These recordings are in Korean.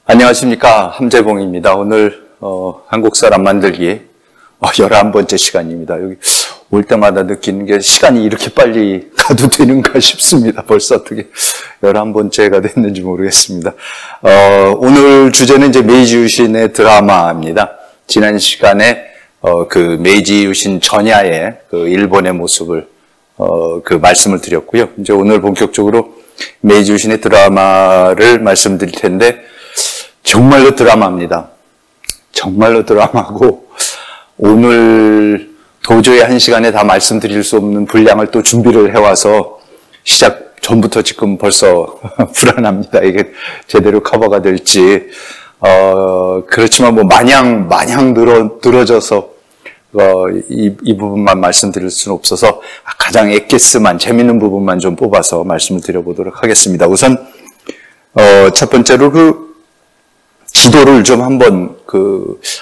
안녕하십니까. 함재봉입니다. 오늘 한국 사람 만들기 11번째 시간입니다. 여기 올 때마다 느끼는 게 시간이 이렇게 빨리 가도 되는가 싶습니다. 벌써 어떻게 11번째가 됐는지 모르겠습니다. 오늘 주제는 이제 메이지 유신의 드라마입니다. 지난 시간에 그 메이지 유신 전야의 그 일본의 모습을 그 말씀을 드렸고요. 이제 오늘 본격적으로 메이지 유신의 드라마를 말씀드릴 텐데 정말로 드라마입니다. 정말로 드라마고 오늘 도저히 한 시간에 다 말씀드릴 수 없는 분량을 또 준비를 해와서 시작 전부터 지금 벌써 불안합니다. 이게 제대로 커버가 될지. 그렇지만 뭐 마냥 늘어져서 이 부분만 말씀드릴 수는 없어서 가장 엑기스만 재밌는 부분만 좀 뽑아서 말씀을 드려보도록 하겠습니다. 우선 첫 번째로 그 지도를 좀 한번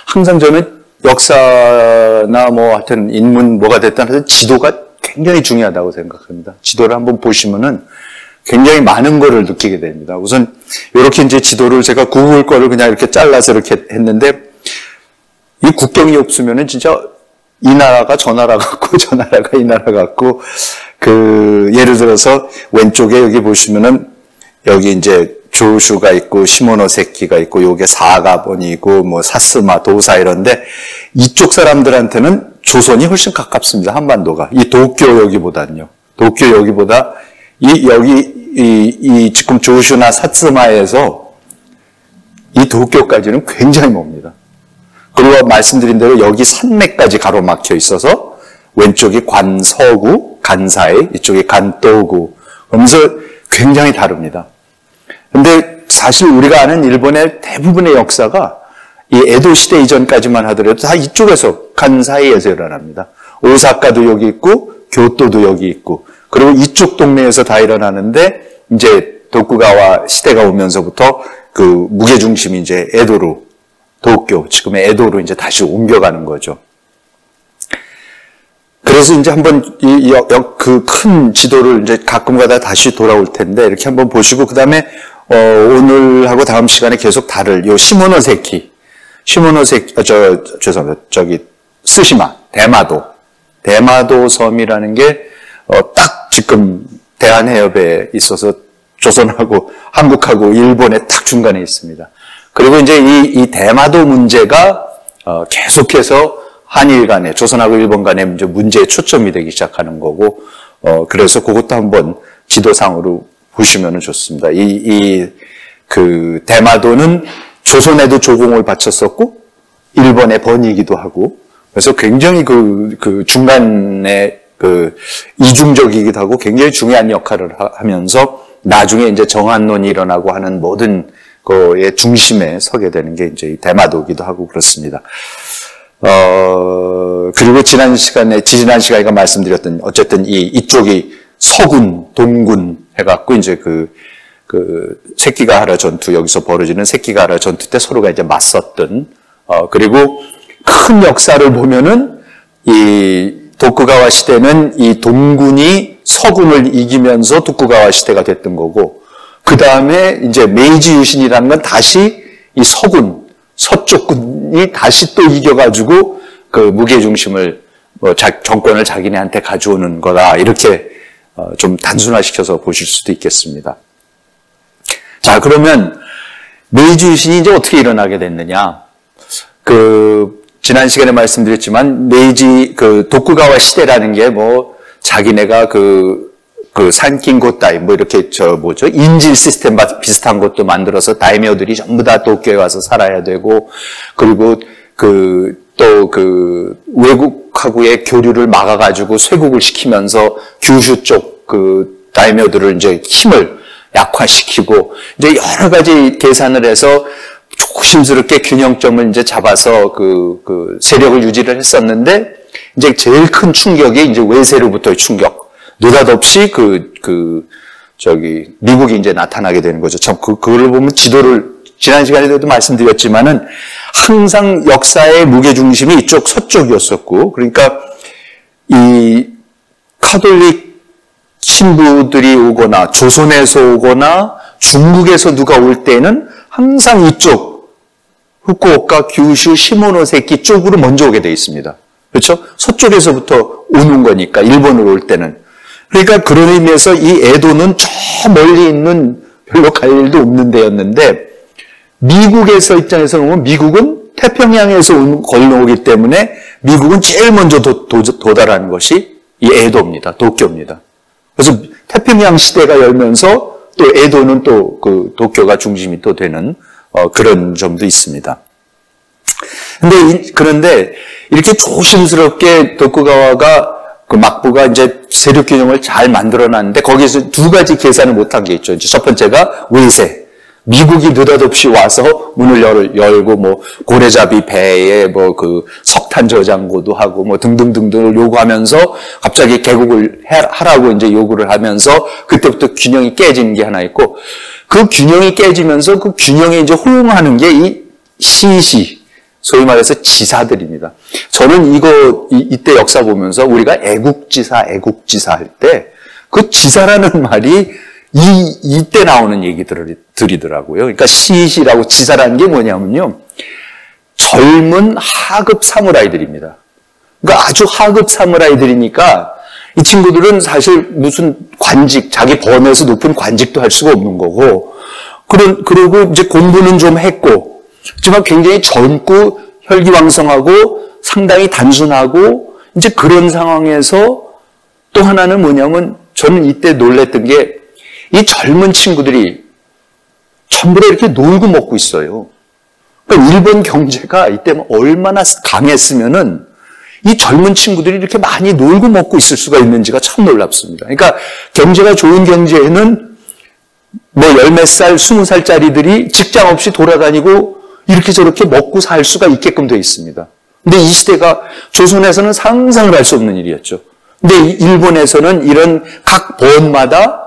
항상 저는 역사나 뭐 하여튼 인문 뭐가 됐든 해서 지도가 굉장히 중요하다고 생각합니다. 지도를 한번 보시면은 굉장히 많은 거를 느끼게 됩니다. 우선 이렇게 이제 지도를 제가 구글 거를 그냥 이렇게 잘라서 이렇게 했는데 이 국경이 없으면은 진짜 이 나라가 저 나라 같고 저 나라가 이 나라 같고 예를 들어서 왼쪽에 여기 보시면은 여기 이제 조슈가 있고 시모노세키가 있고 요게 사가본이고 뭐 사스마 도사 이런데 이쪽 사람들한테는 조선이 훨씬 가깝습니다. 한반도가 이 도쿄 여기보다는요. 도쿄 여기보다 여기 지금 조슈나 사스마에서 이 도쿄까지는 굉장히 멉니다. 그리고 말씀드린 대로 여기 산맥까지 가로막혀 있어서 왼쪽이 관서구, 간사이, 이쪽이 간도구. 그러면서 굉장히 다릅니다. 근데 사실 우리가 아는 일본의 대부분의 역사가 이 에도 시대 이전까지만 하더라도 다 이쪽에서 간사이에서 일어납니다. 오사카도 여기 있고 교토도 여기 있고 그리고 이쪽 동네에서 다 일어나는데 이제 도쿠가와 시대가 오면서부터 그 무게중심이 이제 에도로 도쿄 지금의 에도로 이제 다시 옮겨가는 거죠. 그래서 이제 한번 그 큰 지도를 이제 가끔가다 다시 돌아올 텐데 이렇게 한번 보시고 그 다음에 오늘하고 다음 시간에 계속 다를 요 죄송합니다. 스시마, 대마도 섬이라는 게 딱 지금 대한해협에 있어서 조선하고 한국하고 일본의 딱 중간에 있습니다. 그리고 이제 이 대마도 문제가 계속해서 한일 간에 조선하고 일본 간에 이제 문제에 초점이 되기 시작하는 거고 그래서 그것도 한번 지도상으로 보시면 좋습니다. 그 대마도는 조선에도 조공을 바쳤었고 일본의 번이기도 하고 그래서 굉장히 그 중간에 이중적이기도 하고 굉장히 중요한 역할을 하면서 나중에 이제 정한론이 일어나고 하는 모든 거의 중심에 서게 되는 게 이제 대마도기도 하고 그렇습니다. 그리고 지난 시간에 말씀드렸던 어쨌든 이쪽이 서군, 동군 해갖고 이제 새끼가하라 전투, 여기서 벌어지는 새끼가하라 전투 때 서로가 이제 맞섰던, 그리고 큰 역사를 보면은 이 도쿠가와 시대는 이 동군이 서군을 이기면서 도쿠가와 시대가 됐던 거고, 그 다음에 이제 메이지 유신이라는 건 다시 이 서군, 서쪽군이 다시 또 이겨가지고 그 무게중심을, 정권을 자기네한테 가져오는 거다. 이렇게 좀 단순화시켜서 보실 수도 있겠습니다. 자, 그러면 메이지 유신이 이제 어떻게 일어나게 됐느냐. 지난 시간에 말씀드렸지만, 도쿠가와 시대라는 게 자기네가 그 산킹고타이, 뭐 이렇게 인질 시스템 비슷한 것도 만들어서 다이묘들이 전부 다 도쿄에 와서 살아야 되고, 그리고 외국하고의 교류를 막아가지고 쇄국을 시키면서 규슈 쪽 다이묘들을 이제 힘을 약화시키고, 이제 여러 가지 계산을 해서 조심스럽게 균형점을 이제 잡아서 세력을 유지를 했었는데, 이제 제일 큰 충격이 이제 외세로부터의 충격. 느닷없이 미국이 이제 나타나게 되는 거죠. 참, 그걸 보면 지도를, 지난 시간에도 말씀드렸지만은, 항상 역사의 무게중심이 이쪽 서쪽이었었고, 그러니까, 이, 카톨릭 신부들이 오거나, 조선에서 오거나, 중국에서 누가 올 때는 항상 이쪽, 후쿠오카, 규슈, 시모노세키 쪽으로 먼저 오게 돼 있습니다. 그렇죠? 서쪽에서부터 오는 거니까, 일본으로 올 때는. 그러니까 그런 의미에서 이 에도는 저 멀리 있는 별로 갈 일도 없는 데였는데, 미국에서 입장에서 보면 미국은 태평양에서 건너오기 때문에 미국은 제일 먼저 도달하는 것이 이 에도입니다. 도쿄입니다. 그래서 태평양 시대가 열면서 또 에도는 또 도쿄가 중심이 또 되는 그런 점도 있습니다. 그런데 이렇게 조심스럽게 도쿠가와가 막부가 이제 세력 균형을 잘 만들어놨는데 거기서 두 가지 계산을 못한 게 있죠. 이제 첫 번째가 외세. 미국이 느닷없이 와서 문을 열고 뭐 고래잡이 배에 석탄 저장고도 하고 뭐 등등등등을 요구하면서 갑자기 개국을 하라고 이제 요구를 하면서 그때부터 균형이 깨지는 게 하나 있고, 그 균형이 깨지면서 그 균형에 이제 호응하는 게 이 시시, 소위 말해서 지사들입니다. 저는 이때 역사 보면서 우리가 애국지사 할 때 그 지사라는 말이 이때 나오는 얘기들이더라고요. 그러니까 시시라고 지사라는 게 뭐냐면요, 젊은 하급 사무라이들입니다. 그러니까 아주 하급 사무라이들이니까 이 친구들은 사실 무슨 관직, 자기 번에서 높은 관직도 할 수가 없는 거고, 그리고 이제 공부는 좀 했고, 하지만 굉장히 젊고 혈기왕성하고 상당히 단순하고, 이제 그런 상황에서 또 하나는 뭐냐면, 저는 이때 놀랬던 게 이 젊은 친구들이 전부 다 이렇게 놀고 먹고 있어요. 그러니까 일본 경제가 이때 얼마나 강했으면은 이 젊은 친구들이 이렇게 많이 놀고 먹고 있을 수가 있는지가 참 놀랍습니다. 그러니까 경제가 좋은 경제에는 뭐 10몇 살, 20살짜리들이 직장 없이 돌아다니고 이렇게 저렇게 먹고 살 수가 있게끔 되어 있습니다. 근데 이 시대가 조선에서는 상상을 할 수 없는 일이었죠. 근데 일본에서는 이런 각 번마다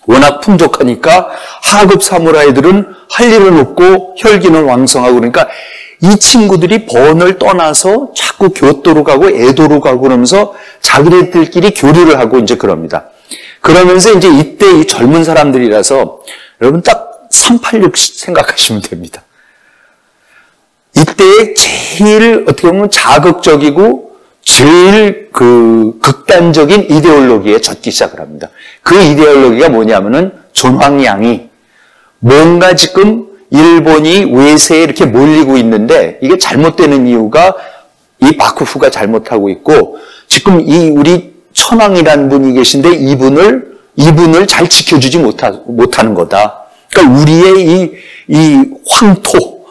워낙 풍족하니까 하급 사무라이들은 할 일은 없고 혈기는 왕성하고, 그러니까 이 친구들이 번을 떠나서 자꾸 교토로 가고 에도로 가고 그러면서 자기들끼리 교류를 하고 이제 그럽니다. 그러면서 이제 이때 이 젊은 사람들이라서 여러분 딱 386 생각하시면 됩니다. 이때의 제일 어떻게 보면 자극적이고 제일 극단적인 이데올로기에 젖기 시작을 합니다. 그 이데올로기가 뭐냐면은 존황양이 뭔가 지금 일본이 외세에 이렇게 몰리고 있는데 이게 잘못되는 이유가 이 마쿠프가 잘못하고 있고, 지금 우리 천황이라는 분이 계신데 이분을 잘 지켜주지 못하는 거다. 그러니까 우리의 이 황토,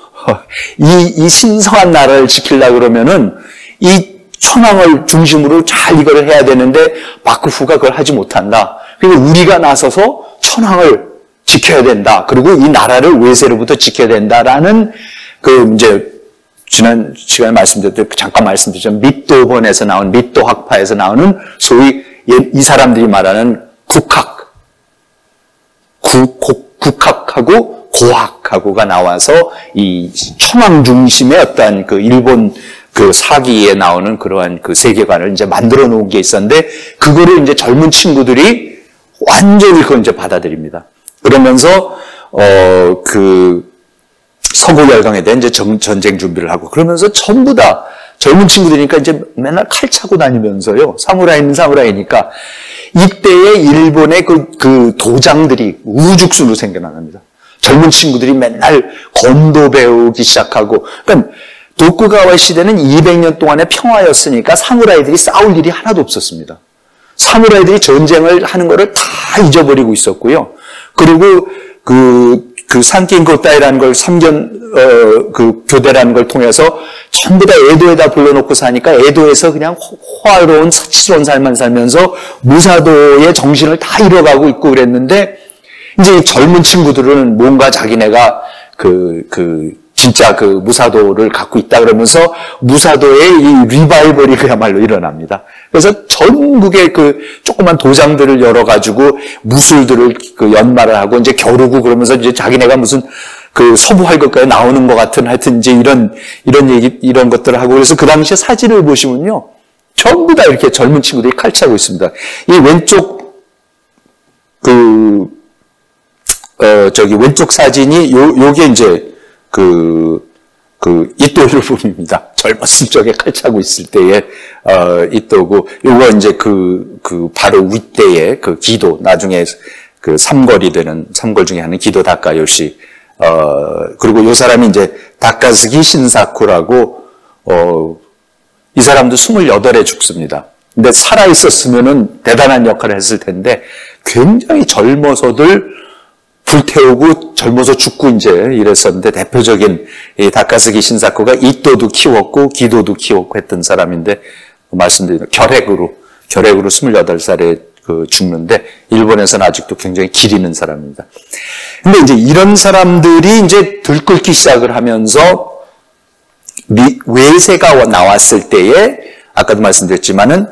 이 신성한 나라를 지키려고 그러면은 이 천황을 중심으로 잘 이거를 해야 되는데 마쿠프가 그걸 하지 못한다. 그리고 우리가 나서서 천황을 지켜야 된다. 그리고 이 나라를 외세로부터 지켜야 된다라는 이제 지난 시간에 잠깐 말씀드렸지만 밑도본에서 나온 밑도 학파에서 나오는 소위 이 사람들이 말하는 국학하고 고학하고가 나와서 이 천황 중심의 어떤 일본 사기에 나오는 그러한 세계관을 이제 만들어 놓은 게 있었는데, 그거를 이제 젊은 친구들이 완전히 그걸 이제 받아들입니다. 그러면서, 서구열강에 대한 이제 전쟁 준비를 하고, 그러면서 전부 다 젊은 친구들이니까 이제 맨날 칼 차고 다니면서요. 사무라이는 사무라이니까, 이때의 일본의 도장들이 우죽순으로 생겨납니다. 젊은 친구들이 맨날 검도 배우기 시작하고, 그러니까 도쿠가와 시대는 200년 동안의 평화였으니까 사무라이들이 싸울 일이 하나도 없었습니다. 사무라이들이 전쟁을 하는 거를 다 잊어버리고 있었고요. 그리고 그 산킹고타이라는 걸 그 교대라는 걸 통해서 전부 다 에도에다 불러놓고 사니까 에도에서 그냥 호화로운 사치스러운 삶만 살면서 무사도의 정신을 다 잃어가고 있고 그랬는데, 이제 이 젊은 친구들은 뭔가 자기네가 진짜 그 무사도를 갖고 있다 그러면서 무사도의 이 리바이벌이 그야말로 일어납니다. 그래서 전국의 그 조그만 도장들을 열어가지고 무술들을 연말을 하고 이제 겨루고 그러면서 이제 자기네가 무슨 그 서부 활극가에 나오는 것 같은 하여튼 이제 이런 것들을 하고, 그래서 그 당시에 사진을 보시면요. 전부 다 이렇게 젊은 친구들이 칼차고 있습니다. 이 왼쪽 왼쪽 사진이 요게 이제 이또를 봅니다. 젊었을 적에 칼차고 있을 때의, 이또고, 요거 이제 바로 윗대의 기도, 나중에 삼걸이 되는, 삼걸 중에 하는 기도 다카요시, 그리고 요 사람이 이제 다카스기 신사쿠라고, 이 사람도 28에 죽습니다. 근데 살아있었으면은 대단한 역할을 했을 텐데, 굉장히 젊어서들 불태우고 젊어서 죽고 이제 이랬었는데, 대표적인 이 다카스기 신사쿠가 이또도 키웠고 기도도 키웠고 했던 사람인데, 말씀드린 결핵으로 28살에 죽는데, 일본에서는 아직도 굉장히 기리는 사람입니다. 근데 이제 이런 사람들이 이제 들끓기 시작을 하면서 외세가 나왔을 때에, 아까도 말씀드렸지만은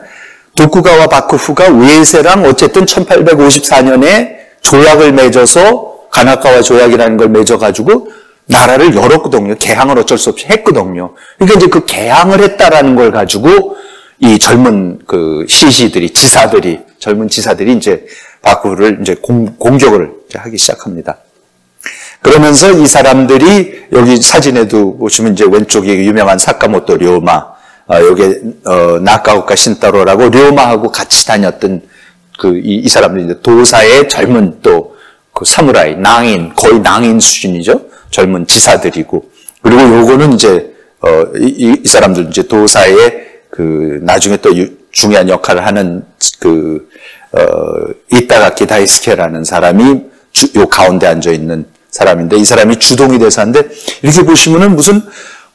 도쿠가와 바쿠프가 외세랑 어쨌든 1854년에 조약을 맺어서, 가나카와 조약이라는 걸 맺어가지고 나라를 열었거든요. 개항을 어쩔 수 없이 했거든요. 그러니까 이제 그 개항을 했다라는 걸 가지고 이 젊은 젊은 지사들이 이제 바쿠를 이제 공격을 이제 하기 시작합니다. 그러면서 이 사람들이, 여기 사진에도 보시면 이제 왼쪽에 유명한 사카모토 료마, 여기 나카오카 신타로라고 료마하고 같이 다녔던 이 사람들이 이제 도사의 젊은 사무라이, 낭인, 거의 낭인 수준이죠. 젊은 지사들이고. 그리고 요거는 이제, 이 사람들 이제 도사의 나중에 또 중요한 역할을 하는 이타가키 다이스케라는 사람이 요 가운데 앉아있는 사람인데, 이 사람이 주동이 대사인데, 이렇게 보시면은 무슨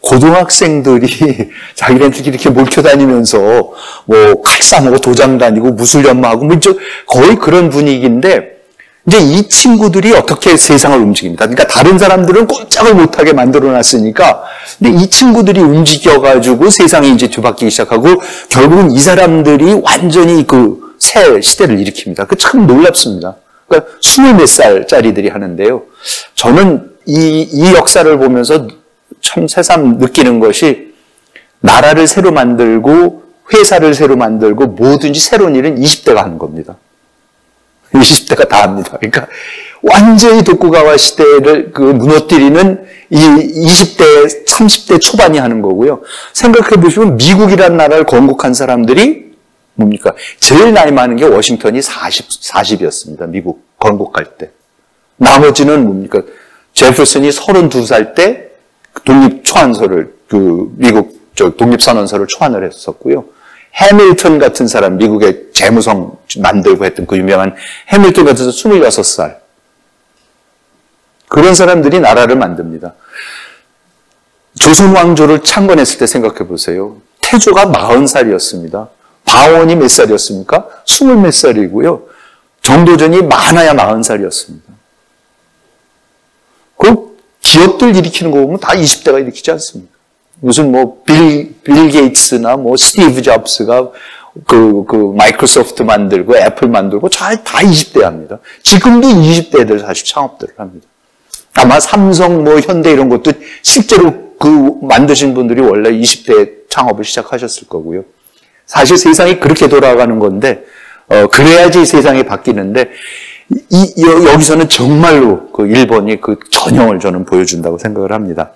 고등학생들이 자기네들끼리 이렇게 몰켜다니면서 뭐 칼싸먹고 도장 다니고 무술 연마하고 뭐 거의 그런 분위기인데, 이제 이 친구들이 어떻게 세상을 움직입니다. 그러니까 다른 사람들은 꼼짝을 못하게 만들어놨으니까, 근데 이 친구들이 움직여가지고 세상이 이제 뒤바뀌기 시작하고, 결국은 이 사람들이 완전히 새 시대를 일으킵니다. 참 놀랍습니다. 그러니까 20몇 살짜리들이 하는데요. 저는 이 역사를 보면서 참 새삼 느끼는 것이, 나라를 새로 만들고 회사를 새로 만들고 뭐든지 새로운 일은 20대가 하는 겁니다. 20대가 다 합니다. 그러니까 완전히 도쿠가와 시대를 무너뜨리는 이 20대, 30대 초반이 하는 거고요. 생각해 보시면 미국이라는 나라를 건국한 사람들이 뭡니까? 제일 나이 많은 게 워싱턴이 40이었습니다. 미국 건국할 때. 나머지는 뭡니까? 제퍼슨이 32살 때 독립 초안서를, 미국 독립선언서를 초안을 했었고요. 해밀턴 같은 사람, 미국의 재무성 만들고 했던 그 유명한 해밀턴 같은 사람 26살. 그런 사람들이 나라를 만듭니다. 조선 왕조를 창건했을 때 생각해 보세요. 태조가 40살이었습니다. 바원이 몇 살이었습니까? 20몇 살이고요. 정도전이 많아야 40살이었습니다. 그 기업들 일으키는 거 보면 다 20대가 일으키지 않습니까? 무슨 빌 게이츠나 스티브 잡스가 마이크로소프트 만들고 애플 만들고 다 20대 합니다. 지금도 20대들 사실 창업들을 합니다. 아마 삼성, 현대 이런 것도 실제로 만드신 분들이 원래 20대 창업을 시작하셨을 거고요. 사실 세상이 그렇게 돌아가는 건데, 그래야지 세상이 바뀌는데, 여기서는 정말로 일본이 전형을 저는 보여준다고 생각을 합니다.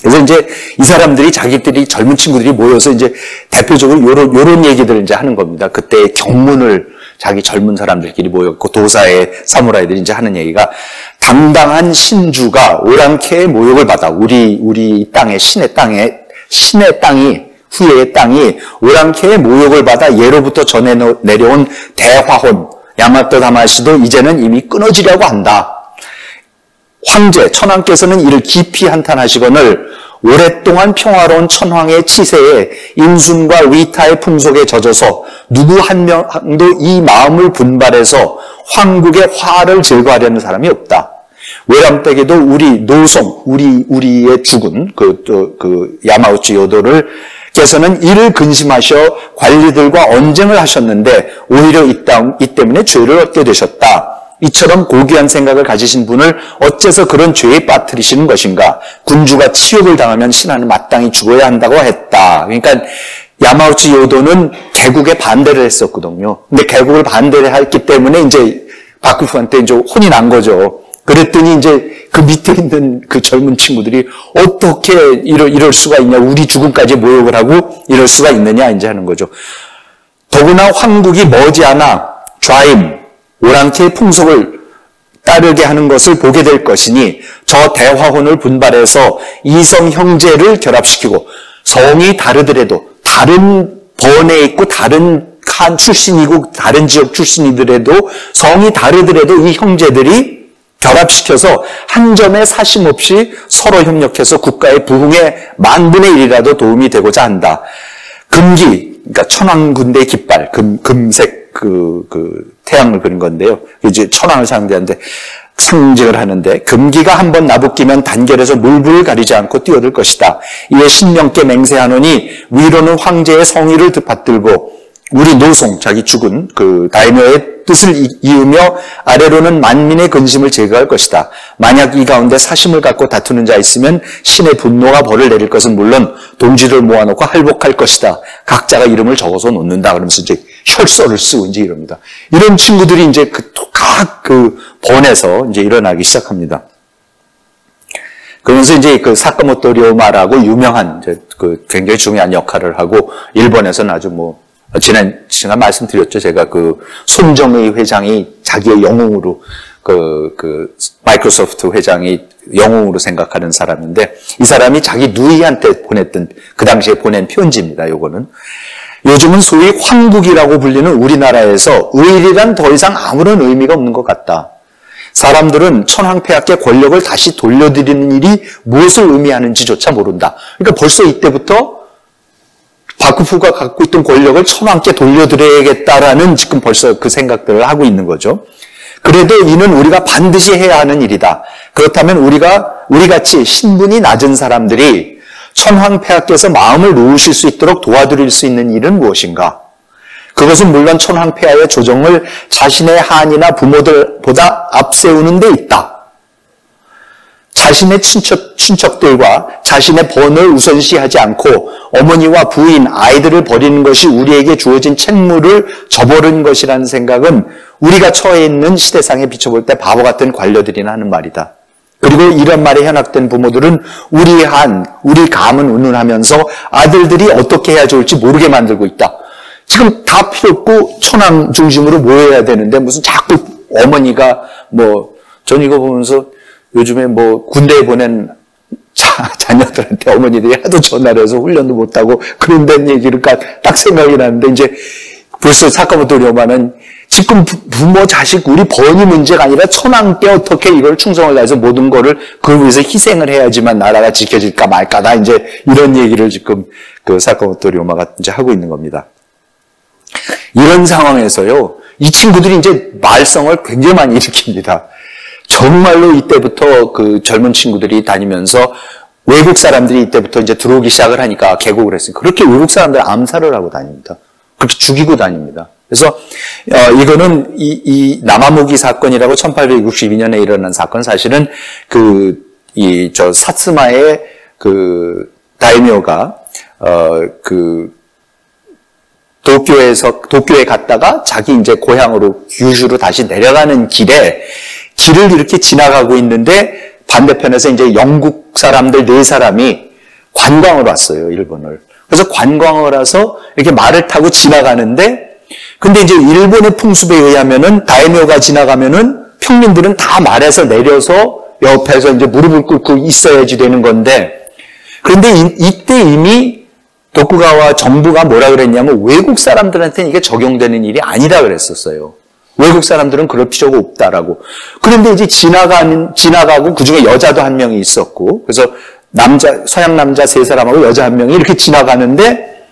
그래서 이제 이 사람들이 자기들이 젊은 친구들이 모여서 이제 대표적으로 요런 얘기들을 이제 하는 겁니다. 그때 경문을 자기 젊은 사람들끼리 모였고 도사의 사무라이들이 이제 하는 얘기가, 당당한 신주가 오랑캐의 모욕을 받아 우리 땅에 신의 땅이 후에 땅이 오랑캐의 모욕을 받아 예로부터 전해 내려온 대화혼 야마토 다마시도 이제는 이미 끊어지려고 한다. 황제 천황께서는 이를 깊이 한탄하시거늘 오랫동안 평화로운 천황의 치세에 인순과 위타의 풍속에 젖어서 누구 한 명도 이 마음을 분발해서 황국의 화를 제거하려는 사람이 없다. 외람댁에도 우리 노송, 우리의 죽은 야마우치 요도를 께서는 이를 근심하셔 관리들과 언쟁을 하셨는데 오히려 이 때문에 죄를 얻게 되셨다. 이처럼 고귀한 생각을 가지신 분을 어째서 그런 죄에 빠뜨리시는 것인가? 군주가 치욕을 당하면 신하는 마땅히 죽어야 한다고 했다. 그러니까 야마우치 요도는 개국에 반대를 했었거든요. 근데 개국을 반대를 했기 때문에 이제 바쿠프한테 이제 혼이 난 거죠. 그랬더니 이제 그 밑에 있는 그 젊은 친구들이 어떻게 이럴 수가 있냐. 우리 죽음까지 모욕을 하고 이럴 수가 있느냐 이제 하는 거죠. 더구나 황국이 머지않아 좌임, 오랑캐의 풍속을 따르게 하는 것을 보게 될 것이니 저 대화혼을 분발해서 이성 형제를 결합시키고 성이 다르더라도 다른 번에 있고 다른 칸 출신이고 다른 지역 출신이더라도 성이 다르더라도 이 형제들이 결합시켜서 한 점의 사심 없이 서로 협력해서 국가의 부흥에 10,000,000,000,000이라도 도움이 되고자 한다. 금기, 그러니까 천황군대의 깃발, 금색 태양을 그린 건데요. 이제 천황을 상징을 하는데 금기가 한번 나부끼면 단결해서 물불을 가리지 않고 뛰어들 것이다. 이에 신명께 맹세하노니 위로는 황제의 성의를 받들고 우리 노송, 자기 죽은 그 다이묘의 뜻을 이으며 아래로는 만민의 근심을 제거할 것이다. 만약 이 가운데 사심을 갖고 다투는 자 있으면 신의 분노가 벌을 내릴 것은 물론 동지를 모아놓고 할복할 것이다. 각자가 이름을 적어서 놓는다. 그러면서 이제 혈서를 쓰고 이제 이럽니다. 이런 친구들이 이제 각 번에서 이제 일어나기 시작합니다. 그러면서 이제 그 사카모토 료마라고 유명한 이제 굉장히 중요한 역할을 하고 일본에서는 아주 지난 시간 말씀드렸죠. 제가 손정의 회장이 자기의 영웅으로 마이크로소프트 회장이 영웅으로 생각하는 사람인데 이 사람이 자기 누이한테 그 당시에 보낸 편지입니다. 요거는. 요즘은 소위 황국이라고 불리는 우리나라에서 의리란 더 이상 아무런 의미가 없는 것 같다. 사람들은 천황폐하께 권력을 다시 돌려드리는 일이 무엇을 의미하는지조차 모른다. 그러니까 벌써 이때부터 바쿠프가 갖고 있던 권력을 천황께 돌려드려야겠다라는 지금 벌써 그 생각들을 하고 있는 거죠. 그래도 이는 우리가 반드시 해야 하는 일이다. 그렇다면 우리같이 신분이 낮은 사람들이 천황폐하께서 마음을 놓으실 수 있도록 도와드릴 수 있는 일은 무엇인가? 그것은 물론 천황폐하의 조정을 자신의 한이나 부모들보다 앞세우는 데 있다. 자신의 친척들과 자신의 번을 우선시하지 않고 어머니와 부인, 아이들을 버리는 것이 우리에게 주어진 책무를 저버린 것이라는 생각은 우리가 처해 있는 시대상에 비춰볼 때 바보 같은 관료들이나 하는 말이다. 그리고 이런 말에 현혹된 부모들은 우리 감은 운운하면서 아들들이 어떻게 해야 좋을지 모르게 만들고 있다. 지금 다 필요 없고 천황 중심으로 모여야 되는데 무슨 자꾸 어머니가 전 이거 보면서 요즘에 군대에 보낸 자녀들한테 어머니들이 하도 전화를 해서 훈련도 못하고 그런다는 얘기를 딱 생각이 나는데 이제 벌써 사카모토 료마는 지금 부모, 자식, 우리 번이 문제가 아니라 천황께 어떻게 이걸 충성을 다해서 모든 거를 그걸 위해서 희생을 해야지만 나라가 지켜질까 말까다 이제 이런 얘기를 지금 사카모토 료마가 이제 하고 있는 겁니다. 이런 상황에서요, 이 친구들이 이제 말썽을 굉장히 많이 일으킵니다. 정말로 이때부터 젊은 친구들이 다니면서 외국 사람들이 이때부터 이제 들어오기 시작을 하니까 개국을 했으니까 그렇게 외국 사람들 암살을 하고 다닙니다. 그렇게 죽이고 다닙니다. 그래서 이거는 이 나마무기 사건이라고 1862년에 일어난 사건 사실은 사츠마의 다이묘가 도쿄에 갔다가 자기 이제 고향으로 규슈로 다시 내려가는 길을 이렇게 지나가고 있는데 반대편에서 이제 영국 사람들 4사람이 관광을 왔어요, 일본을. 그래서 관광을 와서 이렇게 말을 타고 지나가는데 근데 이제 일본의 풍습에 의하면은 다이묘가 지나가면은 평민들은 다 말에서 내려서 옆에서 이제 무릎을 꿇고 있어야지 되는 건데 그런데 이때 이미 도쿠가와 정부가 뭐라 그랬냐면 외국 사람들한테는 이게 적용되는 일이 아니다 그랬었어요. 외국 사람들은 그럴 필요가 없다라고. 그런데 이제 지나가고 그중에 여자도 한 명이 있었고, 그래서 서양 남자 3사람하고 여자 한 명이 이렇게 지나가는데,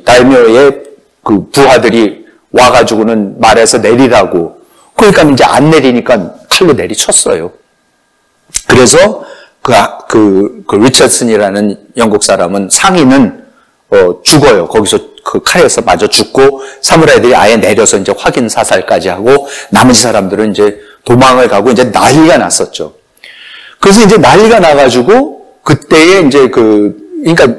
다이묘의 그 부하들이 와가지고는 말해서 내리라고. 그러니까 이제 안 내리니까 칼로 내리쳤어요. 그래서 리처슨이라는 영국 사람은 상인은 죽어요. 거기서 그 칼에서 맞아 죽고 사무라이들이 아예 내려서 이제 확인 사살까지 하고 나머지 사람들은 이제 도망을 가고 이제 난리가 났었죠. 그래서 이제 난리가 나가지고 그때에 이제 그러니까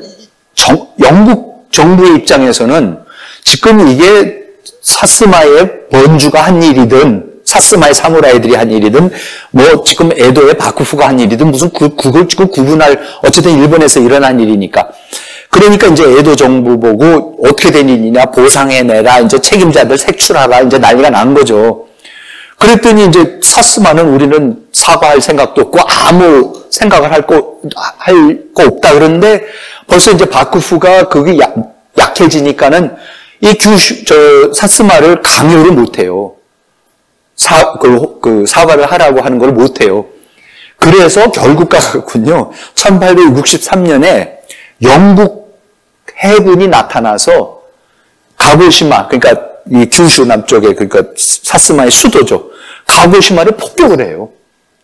영국 정부의 입장에서는 지금 이게 사스마의 번주가 한 일이든 사스마의 사무라이들이 한 일이든 뭐 지금 에도의 바쿠프가 한 일이든 무슨 그걸 지금 구분할 어쨌든 일본에서 일어난 일이니까 그러니까 이제 에도 정부 보고 어떻게 된 일이냐 보상해내라 이제 책임자들 색출하라 이제 난리가 난 거죠. 그랬더니 이제 사스마는 우리는 사과할 생각도 없고 아무 생각을 할 거 없다 그러는데 벌써 이제 바쿠프가 그게 약해지니까는 사스마를 강요를 못 해요. 사과를 하라고 하는 걸 못 해요. 그래서 결국 가군요. 1863년에 영국 해군이 나타나서 가고시마, 그러니까 이 규슈 남쪽에, 그러니까 사스마의 수도죠. 가고시마를 폭격을 해요.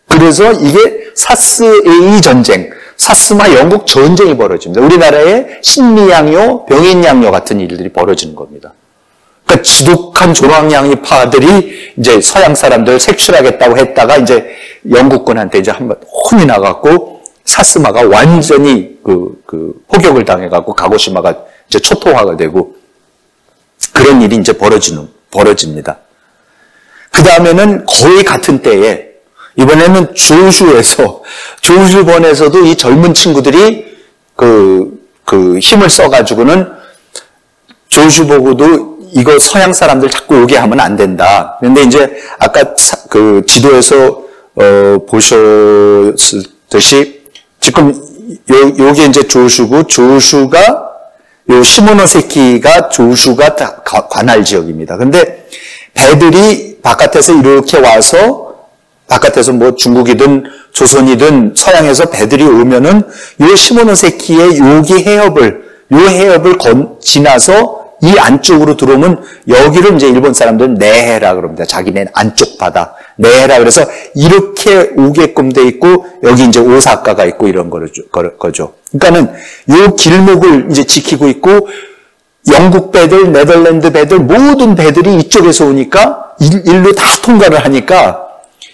그래서 이게 사스에이 전쟁, 사스마 영국 전쟁이 벌어집니다. 우리나라의 신미양요, 병인양요 같은 일들이 벌어지는 겁니다. 그러니까 지독한 조랑양이파들이 이제 서양 사람들 색출하겠다고 했다가 이제 영국군한테 이제 한번 혼이 나갔고 사스마가 완전히 포격을 당해갖고 가고시마가 이제 초토화가 되고 그런 일이 이제 벌어집니다. 그 다음에는 거의 같은 때에 이번에는 조슈번에서도 이 젊은 친구들이 힘을 써가지고는 조슈 보고도 이거 서양 사람들 자꾸 오게 하면 안 된다. 그런데 이제 아까 지도에서 보셨듯이 지금 요게 이제 조슈고 조슈가 요 시모노세키가 조슈가 관할 지역입니다. 근데 배들이 바깥에서 이렇게 와서 바깥에서 뭐 중국이든 조선이든 서양에서 배들이 오면은 요 시모노세키의 요기 해협을 지나서 이 안쪽으로 들어오면 여기를 이제 일본 사람들은 내해라 그럽니다. 자기네 안쪽 바다. 내해라 그래서 이렇게 오게끔 돼 있고 여기 이제 오사카가 있고 이런 거죠. 그러니까는 요 길목을 이제 지키고 있고 영국 배들, 네덜란드 배들 모든 배들이 이쪽에서 오니까 일로 다 통과를 하니까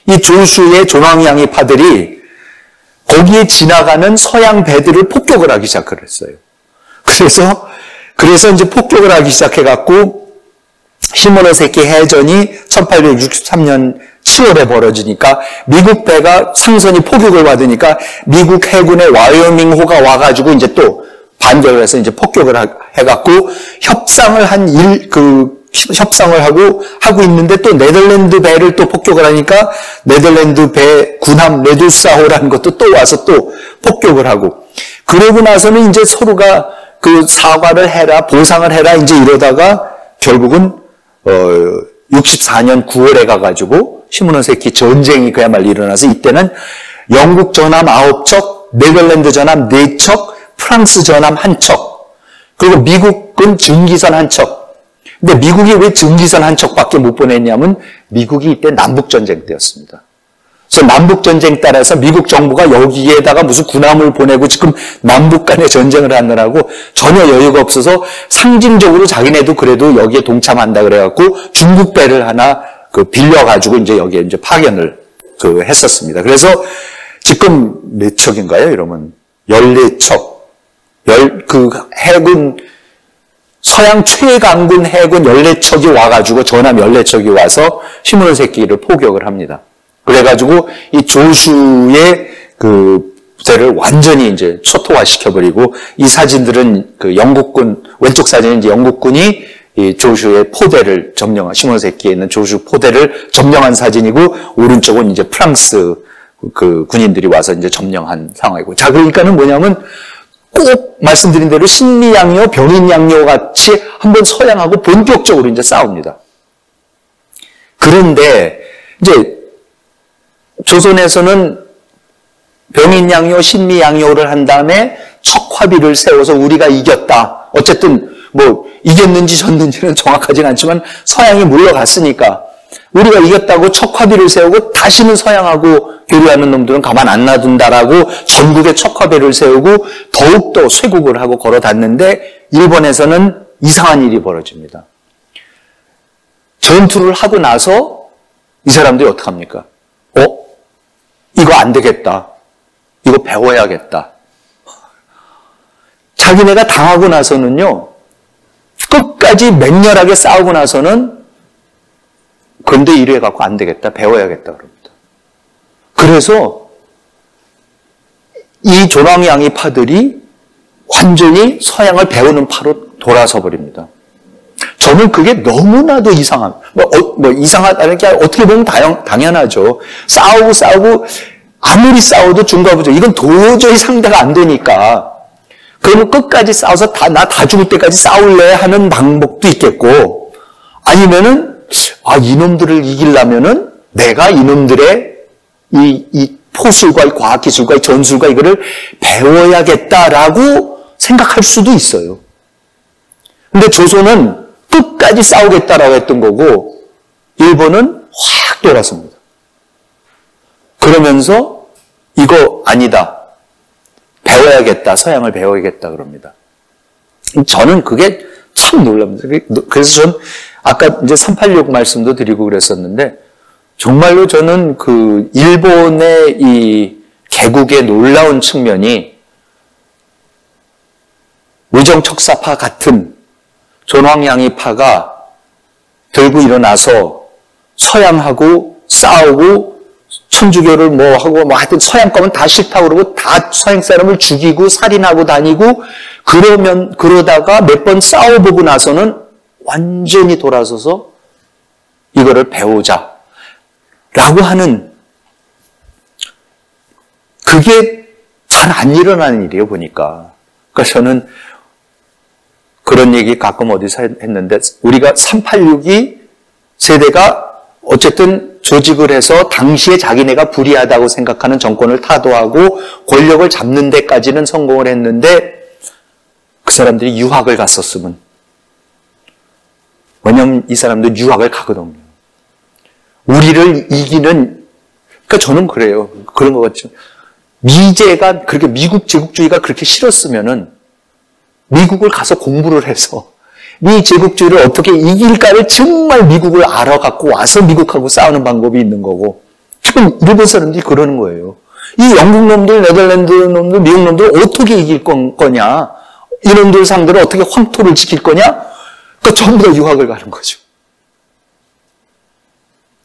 이 조슈의 조랑양이파들이 거기에 지나가는 서양 배들을 폭격을 하기 시작을 했어요. 그래서 이제 폭격을 하기 시작해갖고 시모노세키 해전이 1863년 7월에 벌어지니까 미국 배가 상선이 폭격을 받으니까 미국 해군의 와이어밍호가 와가지고 이제 또 반격을 해서 이제 폭격을 해갖고 협상을 하고 있는데 또 네덜란드 배를 또 폭격을 하니까 네덜란드 배 군함 레두사호라는 것도 또 와서 또 폭격을 하고 그러고 나서는 이제 서로가 사과를 해라, 보상을 해라, 이제 이러다가 결국은, 64년 9월에 가가지고, 시모노세키 전쟁이 그야말로 일어나서 이때는 영국 전함 9척, 네덜란드 전함 4척, 프랑스 전함 1척, 그리고 미국은 증기선 1척. 근데 미국이 왜 증기선 1척밖에 못 보냈냐면, 미국이 이때 남북전쟁 때였습니다. 그래서 남북전쟁 따라서 미국 정부가 여기에다가 무슨 군함을 보내고 지금 남북 간의 전쟁을 하느라고 전혀 여유가 없어서 상징적으로 자기네도 그래도 여기에 동참한다 그래갖고 중국 배를 하나 빌려가지고 이제 여기에 이제 파견을 했었습니다. 그래서 지금 몇 척인가요? 이러면 14척. 해군, 서양 최강군 해군 14척이 와가지고 전함 14척이 와서 시모노세키를 포격을 합니다. 그래가지고 이 조슈의 부대를 완전히 이제 초토화시켜버리고 이 사진들은 영국군 왼쪽 사진은 이제 영국군이 이 조슈의 포대를 시모노세키에 있는 조슈 포대를 점령한 사진이고 오른쪽은 이제 프랑스 군인들이 와서 이제 점령한 상황이고 자 그러니까는 뭐냐면 꼭 말씀드린 대로 신미양요, 병인양요 같이 한번 서양하고 본격적으로 이제 싸웁니다. 그런데 이제 조선에서는 병인양요, 신미양요를 한 다음에 척화비를 세워서 우리가 이겼다. 어쨌든 뭐 이겼는지 졌는지는 정확하지는 않지만 서양이 물러갔으니까 우리가 이겼다고 척화비를 세우고 다시는 서양하고 교류하는 놈들은 가만 안 놔둔다라고 전국에 척화비를 세우고 더욱더 쇄국을 하고 걸어갔는데 일본에서는 이상한 일이 벌어집니다. 전투를 하고 나서 이 사람들이 어떡합니까? 이거 안 되겠다. 이거 배워야겠다. 자기네가 당하고 나서는요, 끝까지 맹렬하게 싸우고 나서는 근데 이래 갖고 안 되겠다. 배워야겠다. 그럽니다. 그래서 이 조랑양이 파들이 완전히 서양을 배우는 파로 돌아서 버립니다. 저는 그게 너무나도 이상하다는 게 어떻게 보면 당연하죠. 싸우고 아무리 싸워도 중과부죠. 이건 도저히 상대가 안 되니까. 그러면 끝까지 싸워서 나 다 죽을 때까지 싸울래 하는 방법도 있겠고, 아니면은 이놈들을 이기려면은 내가 이놈들의 이 포술과 이 과학기술과 이 전술과 이거를 배워야겠다라고 생각할 수도 있어요. 근데 조선은 끝까지 싸우겠다라고 했던 거고 일본은 확 돌아섭니다. 그러면서 이거 아니다. 배워야겠다. 서양을 배워야겠다 그럽니다. 저는 그게 참 놀랍니다. 그래서 전 아까 이제 386 말씀도 드리고 그랬었는데 정말로 저는 그 일본의 이 개국의 놀라운 측면이 의정척사파 같은 존왕양이파가 들고 일어나서 서양하고 싸우고 천주교를 하여튼 서양 거면 다 싫다고 그러고 다 서양 사람을 죽이고 살인하고 다니고 그러다가 몇 번 싸워보고 나서는 완전히 돌아서서 이거를 배우자 라고 하는, 그게 잘 안 일어나는 일이에요, 보니까. 그러니까 저는 그런 얘기 가끔 어디서 했는데, 우리가 386이 세대가 어쨌든 조직을 해서 당시에 자기네가 불의하다고 생각하는 정권을 타도하고 권력을 잡는 데까지는 성공을 했는데, 그 사람들이 유학을 갔었으면, 왜냐면 이 사람들 유학을 가거든요. 우리를 이기는, 그러니까 저는 그래요. 그런 것 같죠. 미제가 그렇게 미국 제국주의가 그렇게 싫었으면은 미국을 가서 공부를 해서 미 제국주의를 어떻게 이길까를 정말 미국을 알아갖고 와서 미국하고 싸우는 방법이 있는 거고, 지금 일본 사람들이 그러는 거예요. 이 영국 놈들, 네덜란드 놈들, 미국 놈들 어떻게 이길 거냐? 이놈들 상대로 어떻게 황토를 지킬 거냐? 그러니까 전부 다 유학을 가는 거죠.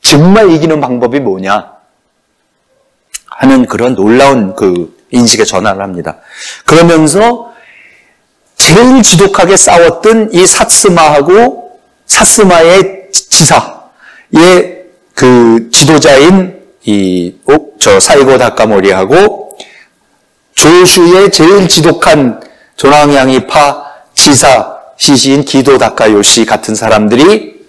정말 이기는 방법이 뭐냐 하는 그런 놀라운 그 인식의 전환을 합니다. 그러면서 제일 지독하게 싸웠던 이 사스마의 지사의 그 지도자인 사이고 다카모리하고 조슈의 제일 지독한 조랑양이파 지사 시시인 기도 다카요시 같은 사람들이